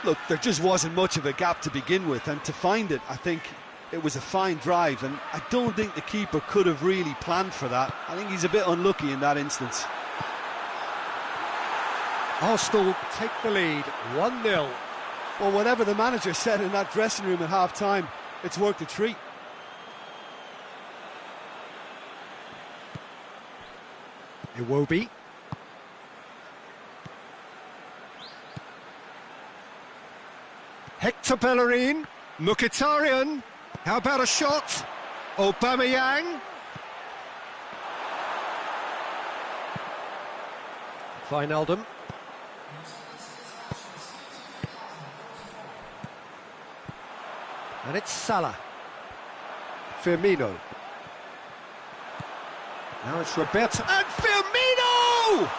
Look, there just wasn't much of a gap to begin with, and to find it, I think it was a fine drive, and I don't think the keeper could have really planned for that. I think he's a bit unlucky in that instance. Arsenal take the lead, 1-0. Well, whatever the manager said in that dressing room at half-time, it's worked a treat. Iwobi. Hector Bellerin. Mkhitaryan. How about a shot? Aubameyang. Wijnaldum. And it's Salah. Firmino. Now it's Roberto. And Firmino!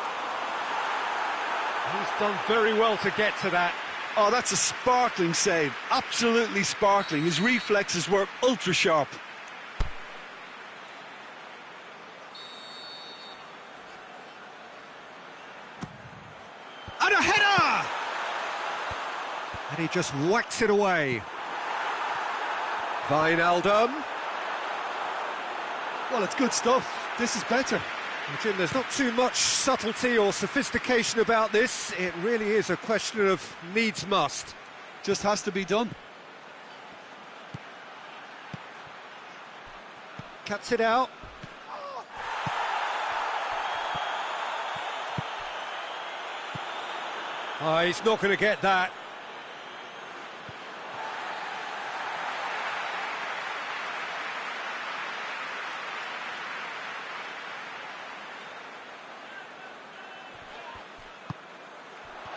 He's done very well to get to that. Oh, that's a sparkling save. Absolutely sparkling. His reflexes were ultra sharp. And a header! And he just whacks it away. Wijnaldum. Well, it's good stuff. This is better. Well, Jim, there's not too much subtlety or sophistication about this. It really is a question of needs must. Just has to be done. Cuts it out. Oh, he's not going to get that.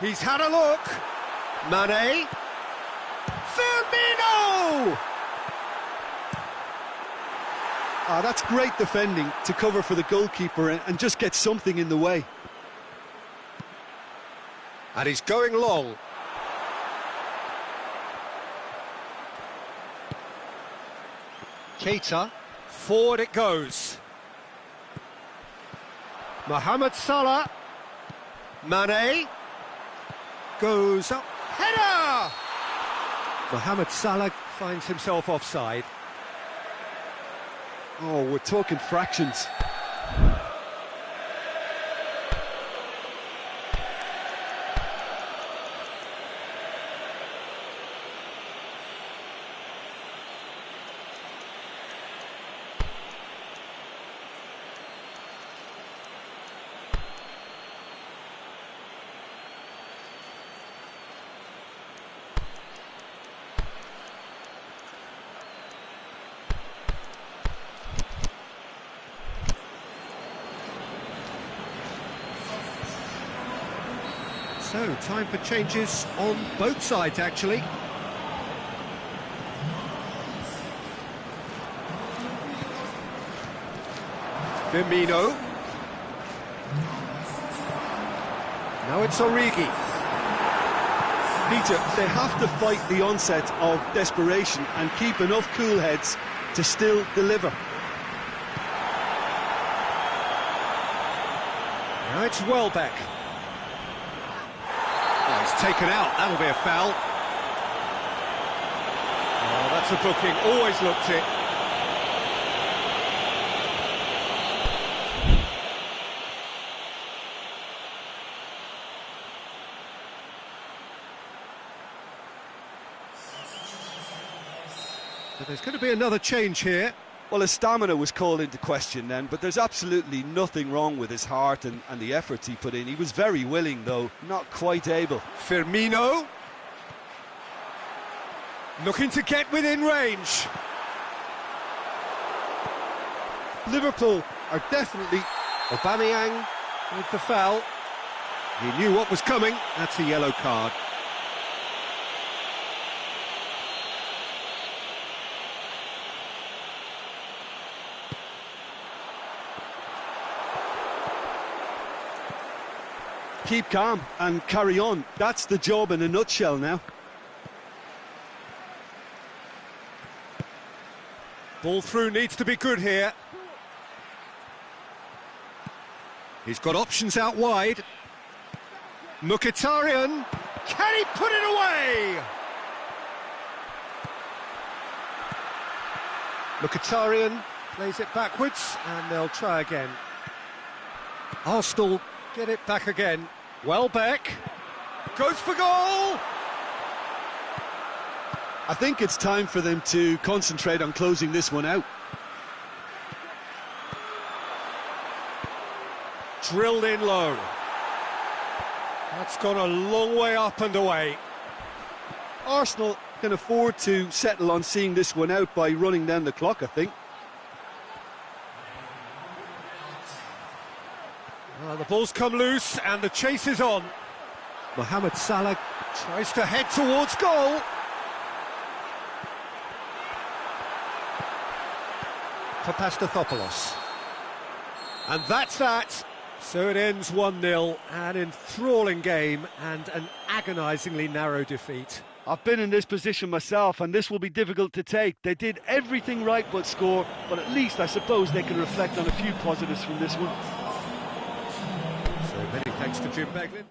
He's had a look. Mane. Firmino! Ah, that's great defending to cover for the goalkeeper and just get something in the way. And he's going long. Keita, forward it goes. Mohamed Salah. Mane. Goes up. Header! Mohamed Salah finds himself offside. Oh, we're talking fractions. So, time for changes on both sides, actually. Firmino. Now it's Origi. Peter, they have to fight the onset of desperation and keep enough cool heads to still deliver. Now it's Welbeck. Oh, he's taken out. That'll be a foul. Oh, that's a booking. Always looked it. So there's going to be another change here. Well, his stamina was called into question then, but there's absolutely nothing wrong with his heart and the efforts he put in. He was very willing, though, not quite able. Firmino. Looking to get within range. Liverpool are definitely... Aubameyang with the foul. He knew what was coming. That's a yellow card. Keep calm and carry on. That's the job in a nutshell now. Ball through needs to be good here. He's got options out wide. Mkhitaryan. Can he put it away? Mkhitaryan plays it backwards and they'll try again. Arsenal get it back again. Welbeck goes for goal! I think it's time for them to concentrate on closing this one out. Drilled in low. That's gone a long way up and away. Arsenal can afford to settle on seeing this one out by running down the clock, I think. The ball's come loose and the chase is on. Mohamed Salah tries to head towards goal. Papastathopoulos. And that's that. So it ends 1-0, an enthralling game and an agonisingly narrow defeat. I've been in this position myself and this will be difficult to take. They did everything right but score, but at least I suppose they can reflect on a few positives from this one. So many thanks to Jim Beglin.